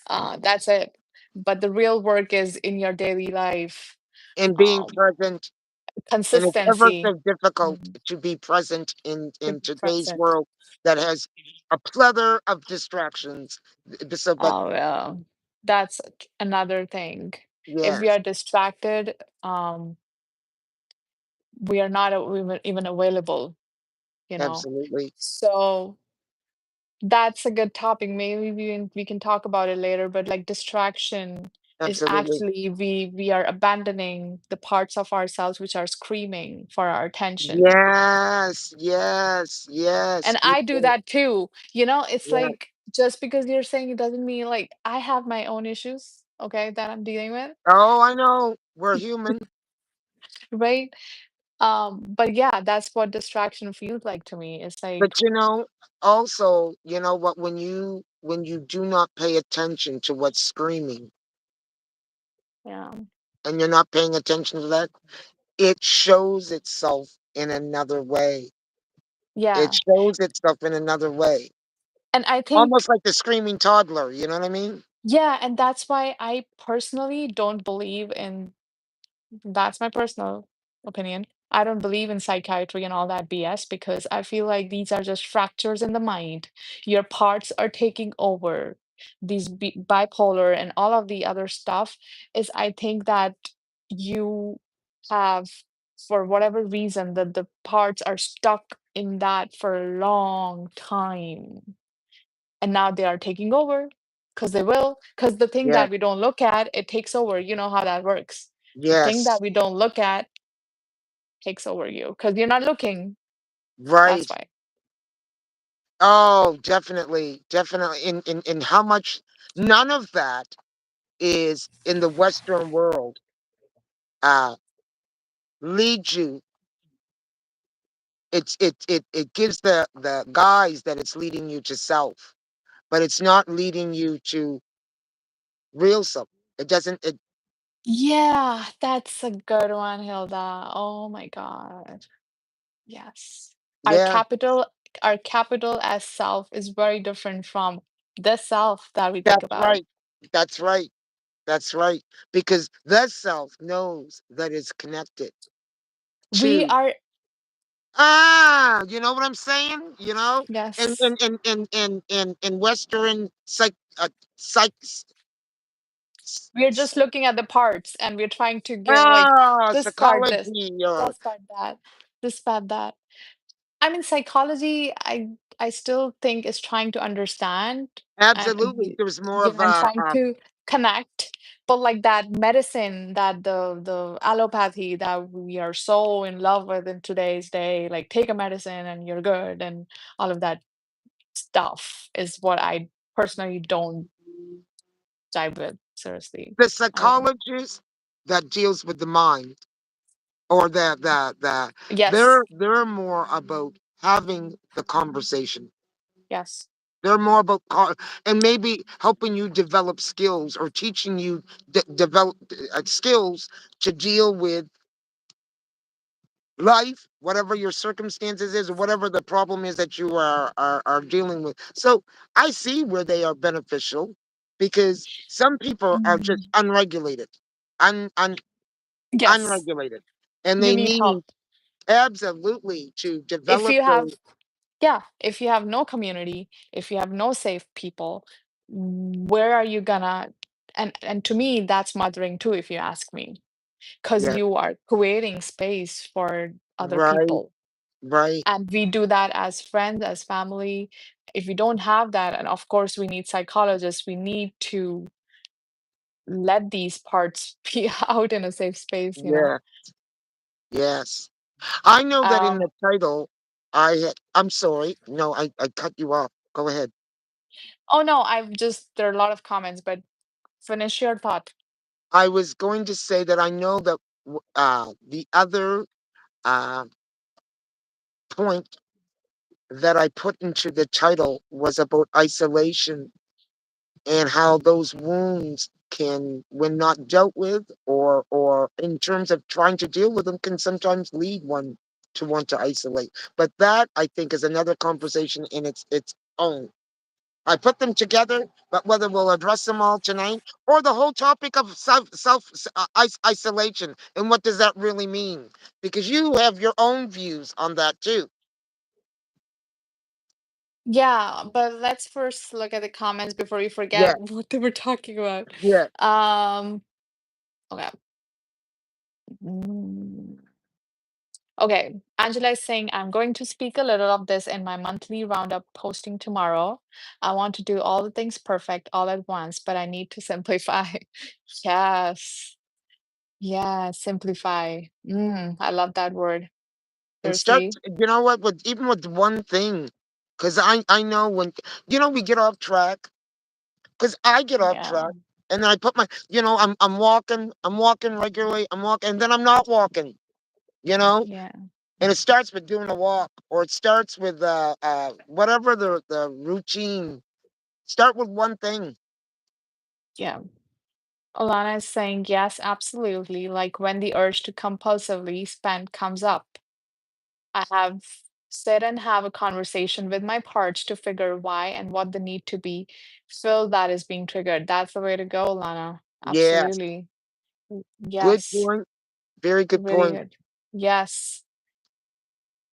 That's it. But the real work is in your daily life. And being Um, present, and it's ever Consistency. so difficult Mhm. to be present To in be today's present. world that has a plethora of distractions. So, but Oh, yeah. That's another thing. If we yes, are distracted, we are not even available, you know. absolutely, So that's a good topic. Maybe we can talk about it later, but like distraction is absolutely. actually we are abandoning the parts of ourselves which are screaming for our attention. Yes, yes, yes. And I do that too. It's Yeah. like just because you're saying it doesn't mean like I have my own issues, okay, that I'm dealing with, Oh, I know. We're human. right? But yeah, that's what distraction feels like to me. It's But like, also, you know what, when you do not pay attention to what's screaming, yeah, and you're not paying attention to that, it shows itself in another way. It Yeah. shows itself in another way. And I think, Almost like the screaming toddler, you know what I mean? yeah, and that's why I personally don't believe in, that's my personal opinion. I don't believe in psychiatry and all that BS because I feel like these are just fractures in the mind. Your parts are taking over. These bipolar and all of the other stuff is, I think that you have, for whatever reason, that the parts are stuck in that for a long time. And now they are taking over because they will, because the thing Yeah. that we don't look at, it takes over. You know how that works. The thing Yes. that we don't look at takes over you because you're not looking. That's Right. why. Oh, definitely. Definitely. In how much none of that is in the Western world uh leads you. It gives the guise that it's leading you to self, but it's not leading you to real self. It doesn't it Yeah, that's a good one, Hilda. Oh my God. Yes. Our yeah, capital, our capital as self is very different from the self that we think that's about. right. That's right. That's right. Because the self knows that it's connected We to are, you know what I'm saying? You know? yes, In Western psych we're just looking at the parts and we're trying to give like this part this, psychology or this part that, this part that. I mean, psychology, I still think is trying to understand and absolutely. There's more of and trying to connect. But like that medicine, that the allopathy that we are so in love with in today's day, like take a medicine and you're good and all of that stuff is what I personally don't dive with. Seriously. the I don't. psychologist that deals with the mind or Yes. they're more about having the conversation. Yes. They're more about and maybe helping you develop skills or teaching you develop skills to deal with life, whatever your circumstances is, or whatever the problem is that you are dealing with. So I see where they are beneficial because some people are just Mm. unregulated, un Yes. unregulated, and You they need need help. absolutely to If develop you have, those. yeah, if you have no community, if you have no safe people, where are you gonna, and to me that's mothering too, if you ask me, because Yeah, you are creating space for other right, people. right. And we do that as friends, as family. If we don't have that, and of course we need psychologists, we need to let these parts be out in a safe space, you know. Yeah, yes. I know that in Um, the title, I'm sorry. No, I cut you off. Go ahead. oh no, I've just, there are a lot of comments, but finish your thought. I was going to say that I know that the other uh, point that I put into the title was about isolation and how those wounds can, when not dealt with, or in terms of trying to deal with them, can sometimes lead one to want to isolate. But that I think is another conversation in its own. I put them together, but whether we'll address them all tonight or the whole topic of isolation and what does that really mean? Because you have your own views on that too. Yeah, but let's first look at the comments before we Yeah, forget what they were talking about. yeah. Um, okay. Mm, okay. Angela is saying, I'm going to speak a little of this in my monthly roundup posting tomorrow. I want to do all the things perfect all at once, but I need to simplify. Yes. Yeah, simplify. I love that word. And start. Seriously. You know what? With even with one thing, because I know when we get off track. Because I get off Yeah. track, and then I put my I'm walking regularly, I'm walking, and then I'm not walking. You know, Yeah. and it starts with doing a walk, or it starts with whatever the routine. Start with one thing. Yeah. Alana is saying, yes, absolutely. Like when the urge to compulsively spend comes up, I have sit and have a conversation with my parts to figure why and what the need to be filled that is being triggered. That's the way to go, Alana. Yes. Absolutely. Good Yes. point. Very good Really point. good. Yes.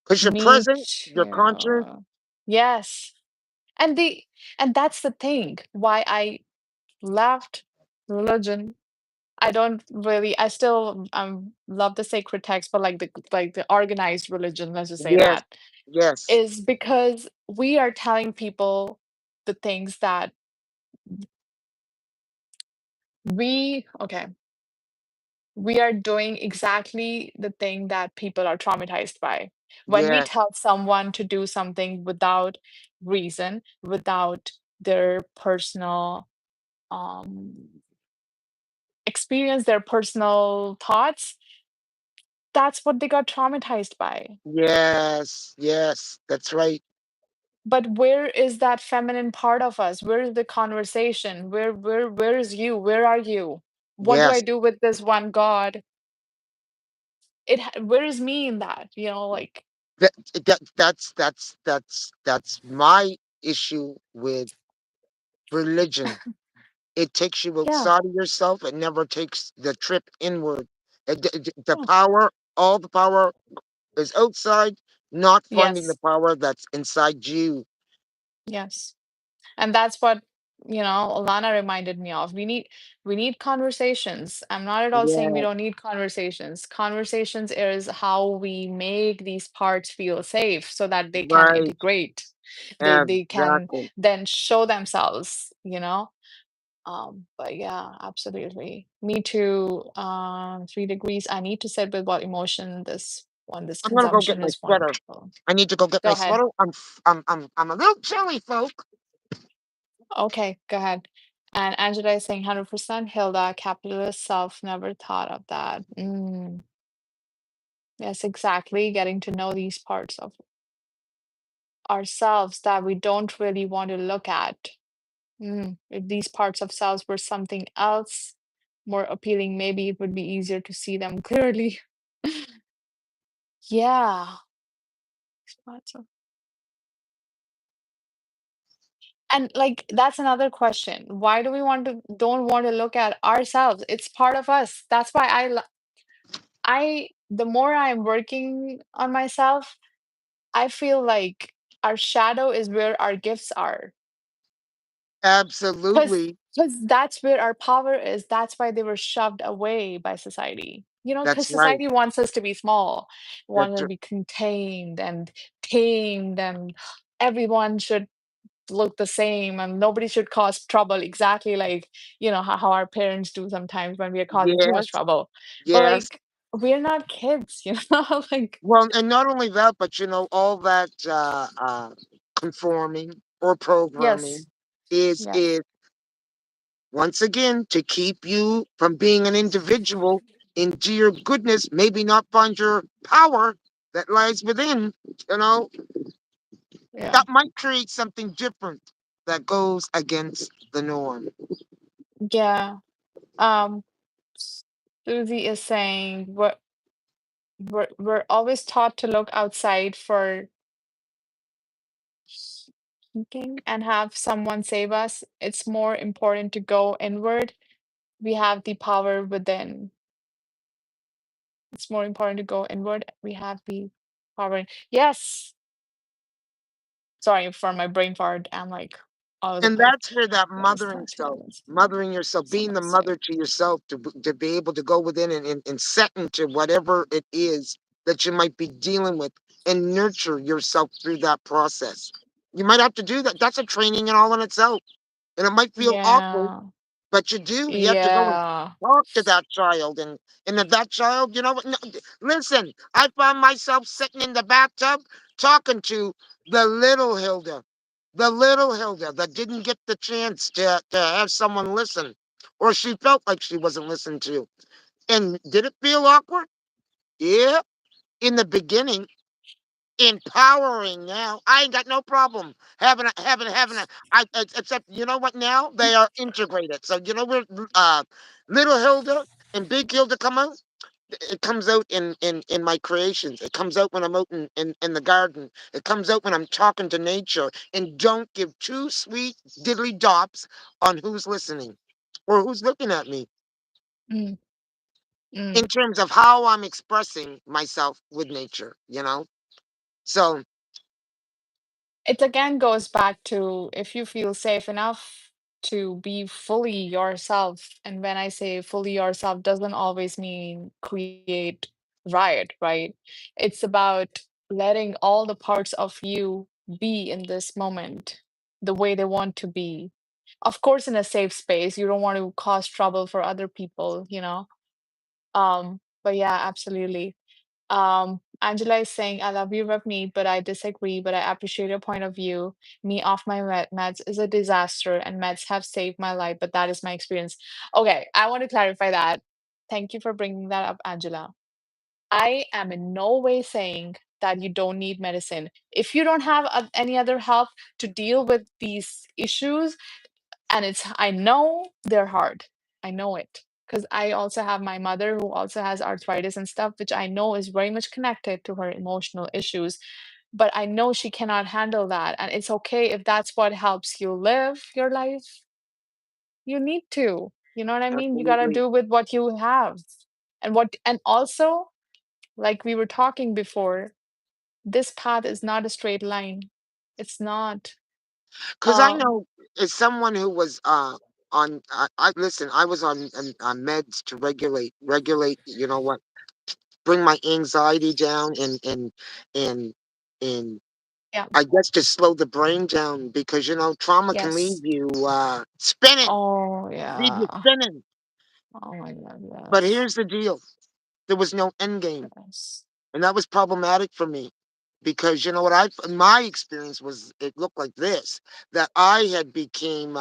Because you're Me present, you're conscious. too. Yes. And the and that's the thing why I left religion. I don't really I still love the sacred text, but like the organized religion, let's just say Yes. that, Yes. is because we are telling people the things that okay, we are doing exactly the thing that people are traumatized by. When we Yes. tell someone to do something without reason, without their personal um, experience, their personal thoughts, that's what they got traumatized by. Yes. Yes. That's right. But where is that feminine part of us? Where is the conversation? Where is you? Where are you? What do I Yes. do with this one God? Where is me in that? Like, That, that's my issue with religion. It takes you yeah, outside of yourself. It never takes the trip inward. The yeah, power, all the power is outside, not finding the yes, power that's inside you. yes. And that's what, Alana reminded me of. We need conversations. I'm not at all saying we Yeah, don't need conversations. Conversations is how we make these parts feel safe so that they can right. integrate. They can Exactly. then show themselves. But yeah, absolutely. Me too. 3 degrees. I need to sit with what emotion this I'm gonna go get consumption my is sweater. wonderful. I need to go get Go my ahead. sweater. I'm a little chilly, folk. Okay, go ahead. And Angela is saying 100% Hilda, capitalist self never thought of that. Yes, exactly. Getting to know these parts of ourselves that we don't really want to look at. If these parts of selves were something else more appealing, maybe it would be easier to see them clearly. Yeah. Parts of- And like that's another question. Why do we don't want to look at ourselves? It's part of us. That's why the more I'm working on myself, I feel like our shadow is where our gifts are. Because Absolutely. that's where our power is. That's why they were shoved away by society. Because That's right. society wants us to be small, wants us That's to be contained and tamed, and everyone should look the same and nobody should cause trouble exactly like how our parents do sometimes when we are causing too much yes. trouble. But Yes. like we're not kids, like Well, and not only that, but all that conforming or yes, programming is yes, once again to keep you from being an individual into your goodness, maybe not find your power that lies within, you know, yeah, that might create something different that goes against the norm. yeah. um Susie is saying we're always taught to look outside for healing and have someone save us. It's more important to go inward. We have the power within. It's more important to go inward. We have the power. Yes. Sorry for my brain fart. I'm like all over the And place. that's where that Yes, mothering talk to me. self, mothering yourself, being the Someone say. mother to yourself, to be able to go within and set into whatever it is that you might be dealing with and nurture yourself through that process. You might have to do that. That's a training in all in itself. And it might feel awkward, Yeah. but you do. You have to go and Yeah. talk to that child. And if that child, you know what? No, listen, I found myself sitting in the bathtub talking to the little Hilda, that didn't get the chance to have someone listen, or she felt like she wasn't listened to. And did it feel awkward? Yeah, in the beginning. empowering now. I ain't got no problem having a except you know what now? They are integrated. So you know where little Hilda and big Hilda come out? It comes out in my creations. It comes out when I'm out in the garden. It comes out when I'm talking to nature and don't give two sweet diddly dops on who's listening or who's looking at me Mm, in mm. terms of how I'm expressing myself with nature, you know? So, It again goes back to if you feel safe enough to be fully yourself, and when I say fully yourself, doesn't always mean create riot, right? It's about letting all the parts of you be in this moment the way they want to be. Of course, in a safe space, you don't want to cause trouble for other people, you know? But yeah, absolutely. Angela is saying, I love you, Ravneet, but I disagree, but I appreciate your point of view. Me off my meds is a disaster, and meds have saved my life, but that is my experience. Okay, I want to clarify that. Thank you for bringing that up, Angela. I am in no way saying that you don't need medicine. If you don't have any other help to deal with these issues, and I know they're hard. I know it because I also have my mother who also has arthritis and stuff, which I know is very much connected to her emotional issues. But I know she cannot handle that. And it's okay if that's what helps you live your life. You need to. You know what I mean? You got to absolutely. do with what you have. And also, like we were talking before, this path is not a straight line. It's not. Because I Um, know as someone who was on, I listen, I was on meds to regulate, you know what, bring my anxiety down and, and yeah. I guess to slow the brain down because, you know, trauma can leave Yes. you spinning, Oh, leave you yeah. spinning. Oh my God, But yes. here's the deal. There was no end game. Yes. And that was problematic for me because you know what I my experience was it looked like this that I had became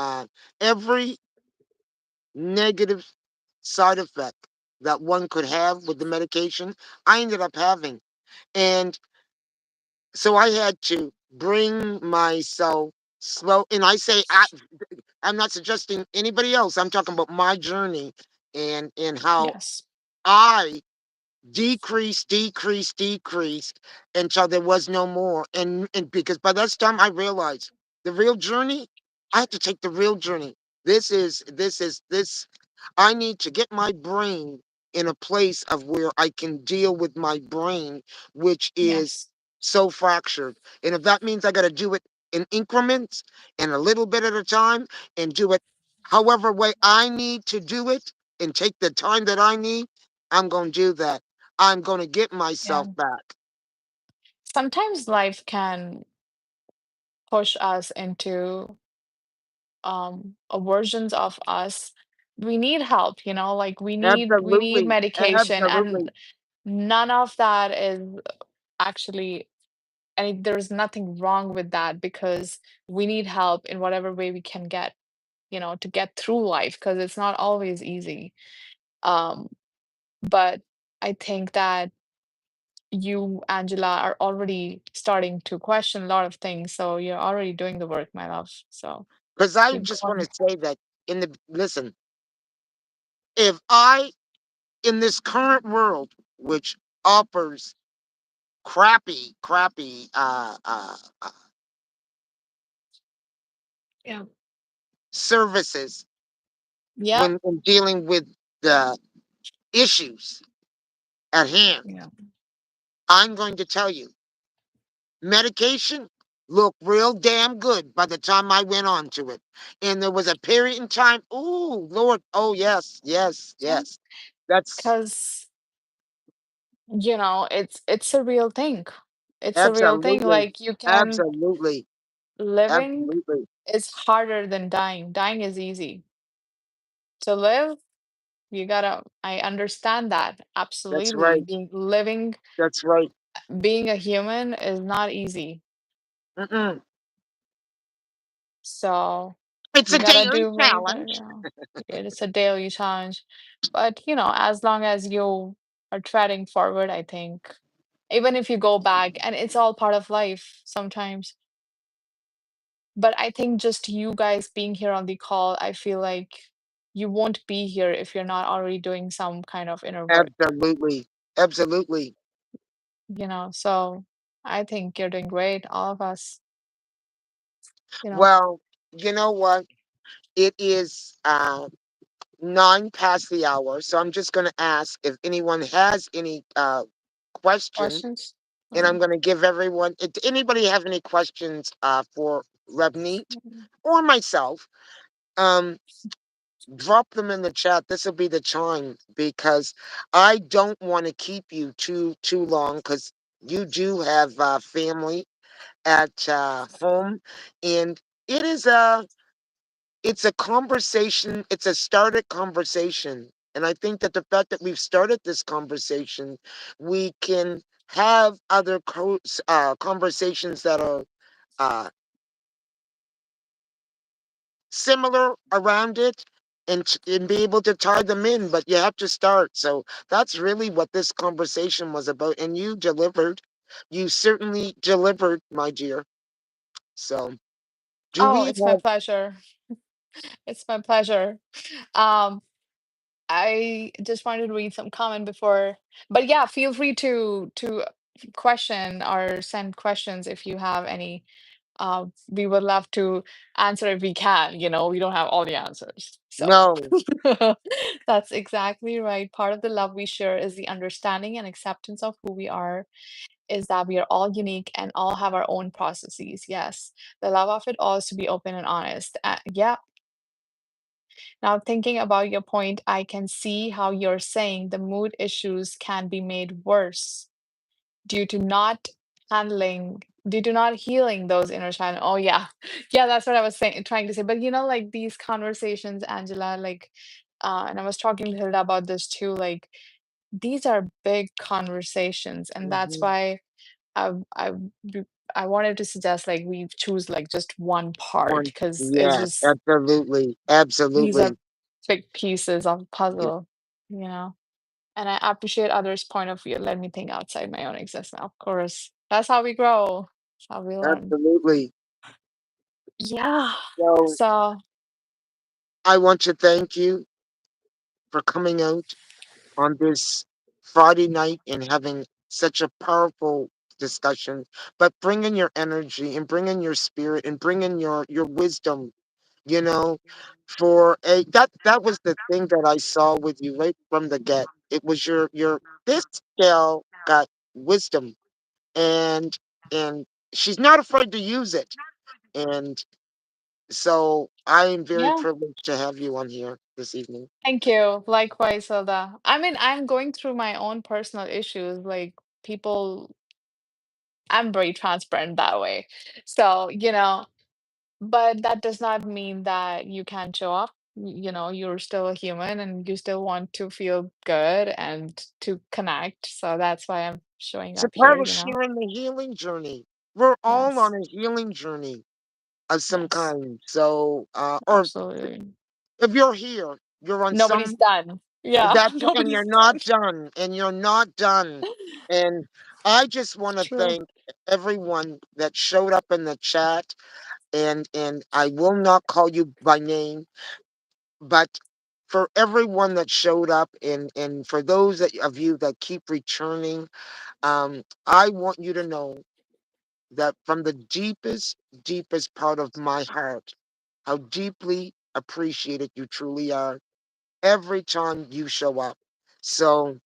every negative side effect that one could have with the medication I ended up having and so I had to bring myself slow and I'm not suggesting anybody else. I'm talking about my journey and how Yes. I decreased until there was no more. And because by this time I realized the real journey, I have to take the real journey. This I need to get my brain in a place of where I can deal with my brain, which is Yes. so fractured. And if that means I got to do it in increments and a little bit at a time and do it however way I need to do it and take the time that I need, I'm going to do that. I'm going to get Yeah. myself back. Sometimes life can push us into versions of us. We need help, you know, like we need Absolutely. medication, and Absolutely. none of that is actually there's nothing wrong with that because we need help in whatever way we can get, to get through life because it's not always easy. Um, but I think that you, Angela, are already starting to question a lot of things. So you're already doing the work, my love. So Because I keep just want going. to say that listen, if I, in this current world, which offers crappy Yeah. services Yep. when dealing with the issues at hand, Yeah. I'm going to tell you medication looked real damn good by the time I went on to it. And there was a period in time, oh Lord, oh Yeah. yes. That's Because, it's a real thing. It's a real thing. absolutely, Like you can absolutely, living absolutely. is harder than dying. Dying is easy. To live, I understand that. That's Absolutely. right. That's right. Being a human is not easy. Mm-mm. So It's you a gotta daily do very good, challenge. it is a daily challenge. But as long as you are treading forward, I think even if you go back, and it's all part of life sometimes. But I think just you guys being here on the call, I feel like you won't be here if you're not already doing some kind of inner work, Absolutely. Absolutely. you know? So I think you're doing great, all of us, you know. Well, you know what? It is 9 past the hour, so I'm just gonna ask if anyone has any question, Questions? and I'm Mm. gonna give everyone. Anybody have any questions for Revneet or myself? Um, Drop them in the chat. This will be the time because I don't want to keep you too long because you do have family at home, and it is a it's a conversation. It's a started conversation, and I think that the fact that we've started this conversation, we can have other conversations that are uh, similar around it, and be able to tie them in, but you have to start. So that's really what this conversation was about, and you delivered. You certainly delivered, my dear. So do Oh, we it's my have pleasure. It's my pleasure. Um, I just wanted to read some comment before, but yeah, feel free to question or send questions if you have any. We would love to answer if we can. You know, we don't have all the answers. So no? that's exactly right. Part of the love we share is the understanding and acceptance of who we are, is that we are all unique and all have our own processes. Yes, the love of it all is to be open and honest. Yeah, now, thinking about your point, I can see how you're saying the mood issues can be made worse due to not due to not healing those inner child. Oh, yeah. Yeah, that's what I was saying, trying to say. But like these conversations, Angela, like, and I was talking to Hilda about this too, like, these are big conversations. And that's Mhm. why I, I, w- I wanted to suggest like we choose like just one part One, because it's yeah, just absolutely, these are absolutely. big pieces of Yeah, puzzle, you know. And I appreciate others' point of view. Let me think outside my own existence. Of course, that's how we grow. That's how we learn. absolutely. Yeah. So So I want to thank you for coming out on this Friday night and having such a powerful discussion, but bringing your energy and bringing your spirit and bringing your wisdom, you know, for a that was the thing that I saw with you right from the get. It was your this gal got wisdom, and and she's not afraid to use it. And so I am very yeah. privileged to have you on here this evening. Thank you. Likewise, Hilda. I mean, I'm going through my own personal issues. Like people, I'm very transparent that way. So, but that does not mean that you can't show up. You're still a human and you still want to feel good and to connect. So that's why I'm showing It's a up here, part of you know? sharing the healing journey. We're all on Yes. a healing journey of some Yes. kind. So, or Absolutely. if you're here, you're on Nobody's some done. Yeah. and Nobody's you're done. not done, and you're not done. And I just want to True. thank everyone that showed up in the chat, and I will not call you by name, but for everyone that showed up, and for those of you that keep returning, I want you to know that from the deepest part of my heart, how deeply appreciated you truly are every time you show up. So,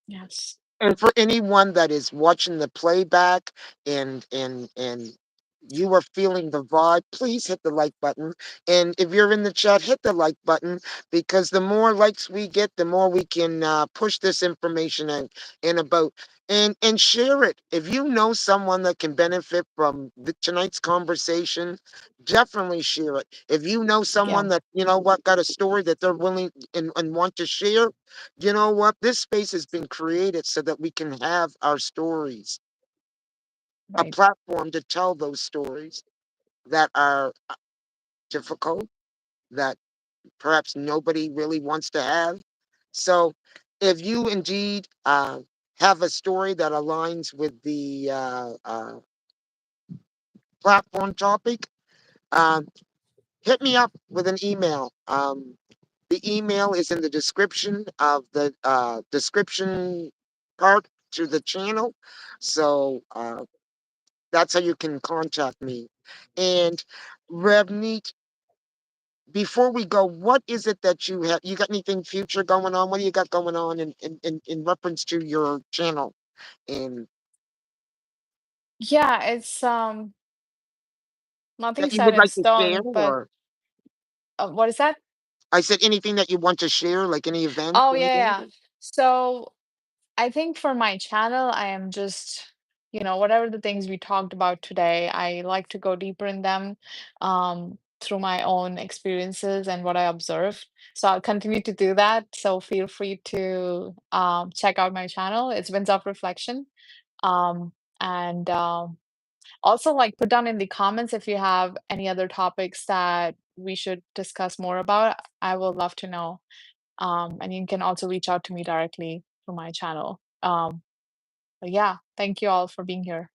Yes. and for anyone that is watching the playback, and you are feeling the vibe, please hit the like button. And if you're in the chat, hit the like button, because the more likes we get, the more we can push this information in about, and share it. If you know someone that can benefit from tonight's conversation, definitely share it. If you know Yeah. someone that, you know what, got a story that they're willing and want to share, you know what? This space has been created so that we can have our stories, a Right. platform to tell those stories that are difficult, that perhaps nobody really wants to have. So, if you indeed have a story that aligns with the platform topic, um, hit me up with an email. The email is in the description of the description part to the channel. So that's how you can contact me. And Revneet, before we go, what is it that you have? You got anything future going on? What do you got going on in reference to your channel? And Yeah, it's nothing that you set would in like to share, stone, but or what is that? I said anything that you want to share, like any event Oh or yeah, anything? yeah. So I think for my channel, I am just, whatever the things we talked about today, I like to go deeper in them through my own experiences and what I observed. So I'll continue to do that. So feel free to check out my channel. It's Winds of Reflection. Um, and Also, like, put down in the comments if you have any other topics that we should discuss more about. I would love to know. And you can also reach out to me directly through my channel. But yeah, thank you all for being here.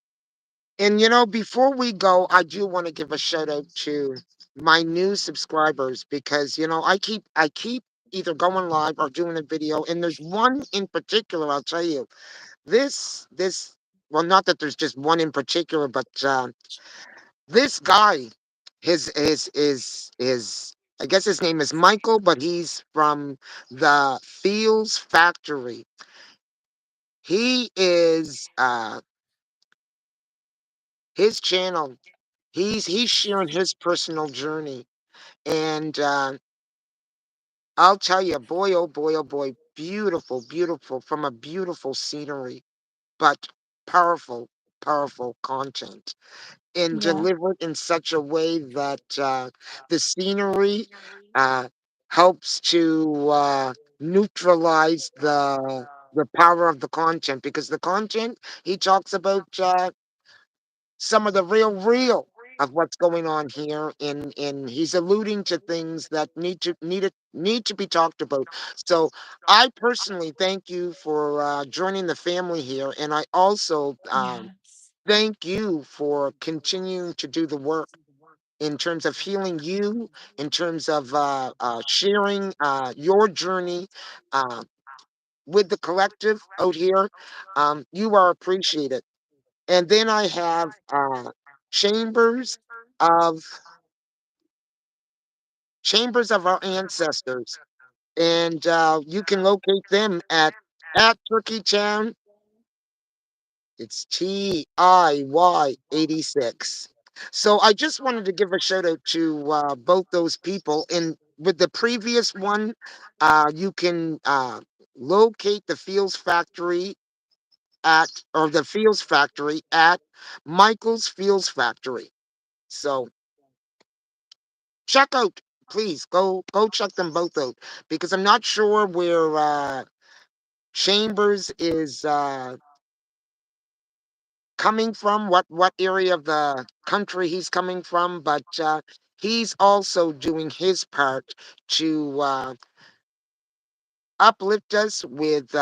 And before we go, I do want to give a shout out to my new subscribers because I keep either going live or doing a video, and there's one in particular. I'll tell you this. Well, not that there's just one in particular, but this guy, his I guess his name is Michael, but he's from the Feels Factory. He is his channel. He's sharing his personal journey, and I'll tell you, boy, oh boy, oh boy, beautiful, beautiful, from a beautiful scenery, but powerful, powerful content, and Yeah, delivered in such a way that the scenery uh, helps to neutralize the power of the content, because the content he talks about some of the real of what's going on here, and he's alluding to things that need to be talked about. So I personally thank you for joining the family here, and I also yes. thank you for continuing to do the work in terms of healing you, in terms of sharing your journey uh, with the collective out here. You are appreciated. And then I have chambers of chambers of our ancestors, and you can locate them at Turkey Town. It's TIY 86. So I just wanted to give a shout out to both those people. And with the previous one, you can locate the Fields Factory the Fields Factory at Michael's Fields Factory. So check out, please go check them both out, because I'm not sure where Chambers is coming from, what area of the country he's coming from, but he's also doing his part to uplift us with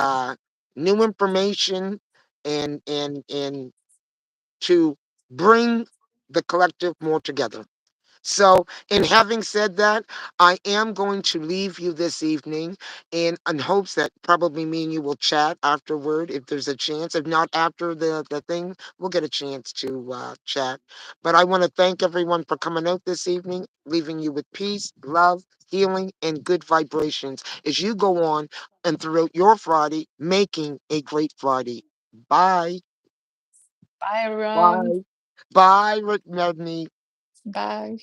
new information, and to bring the collective more together. So, in having said that, I am going to leave you this evening in hopes that probably me and you will chat afterward if there's a chance. If not after the thing, we'll get a chance to chat. But I want to thank everyone for coming out this evening, leaving you with peace, love, healing, and good vibrations as you go on and throughout your Friday, making a great Friday. Bye. Bye, everyone. Bye. Bye, Rick Medney. Bye.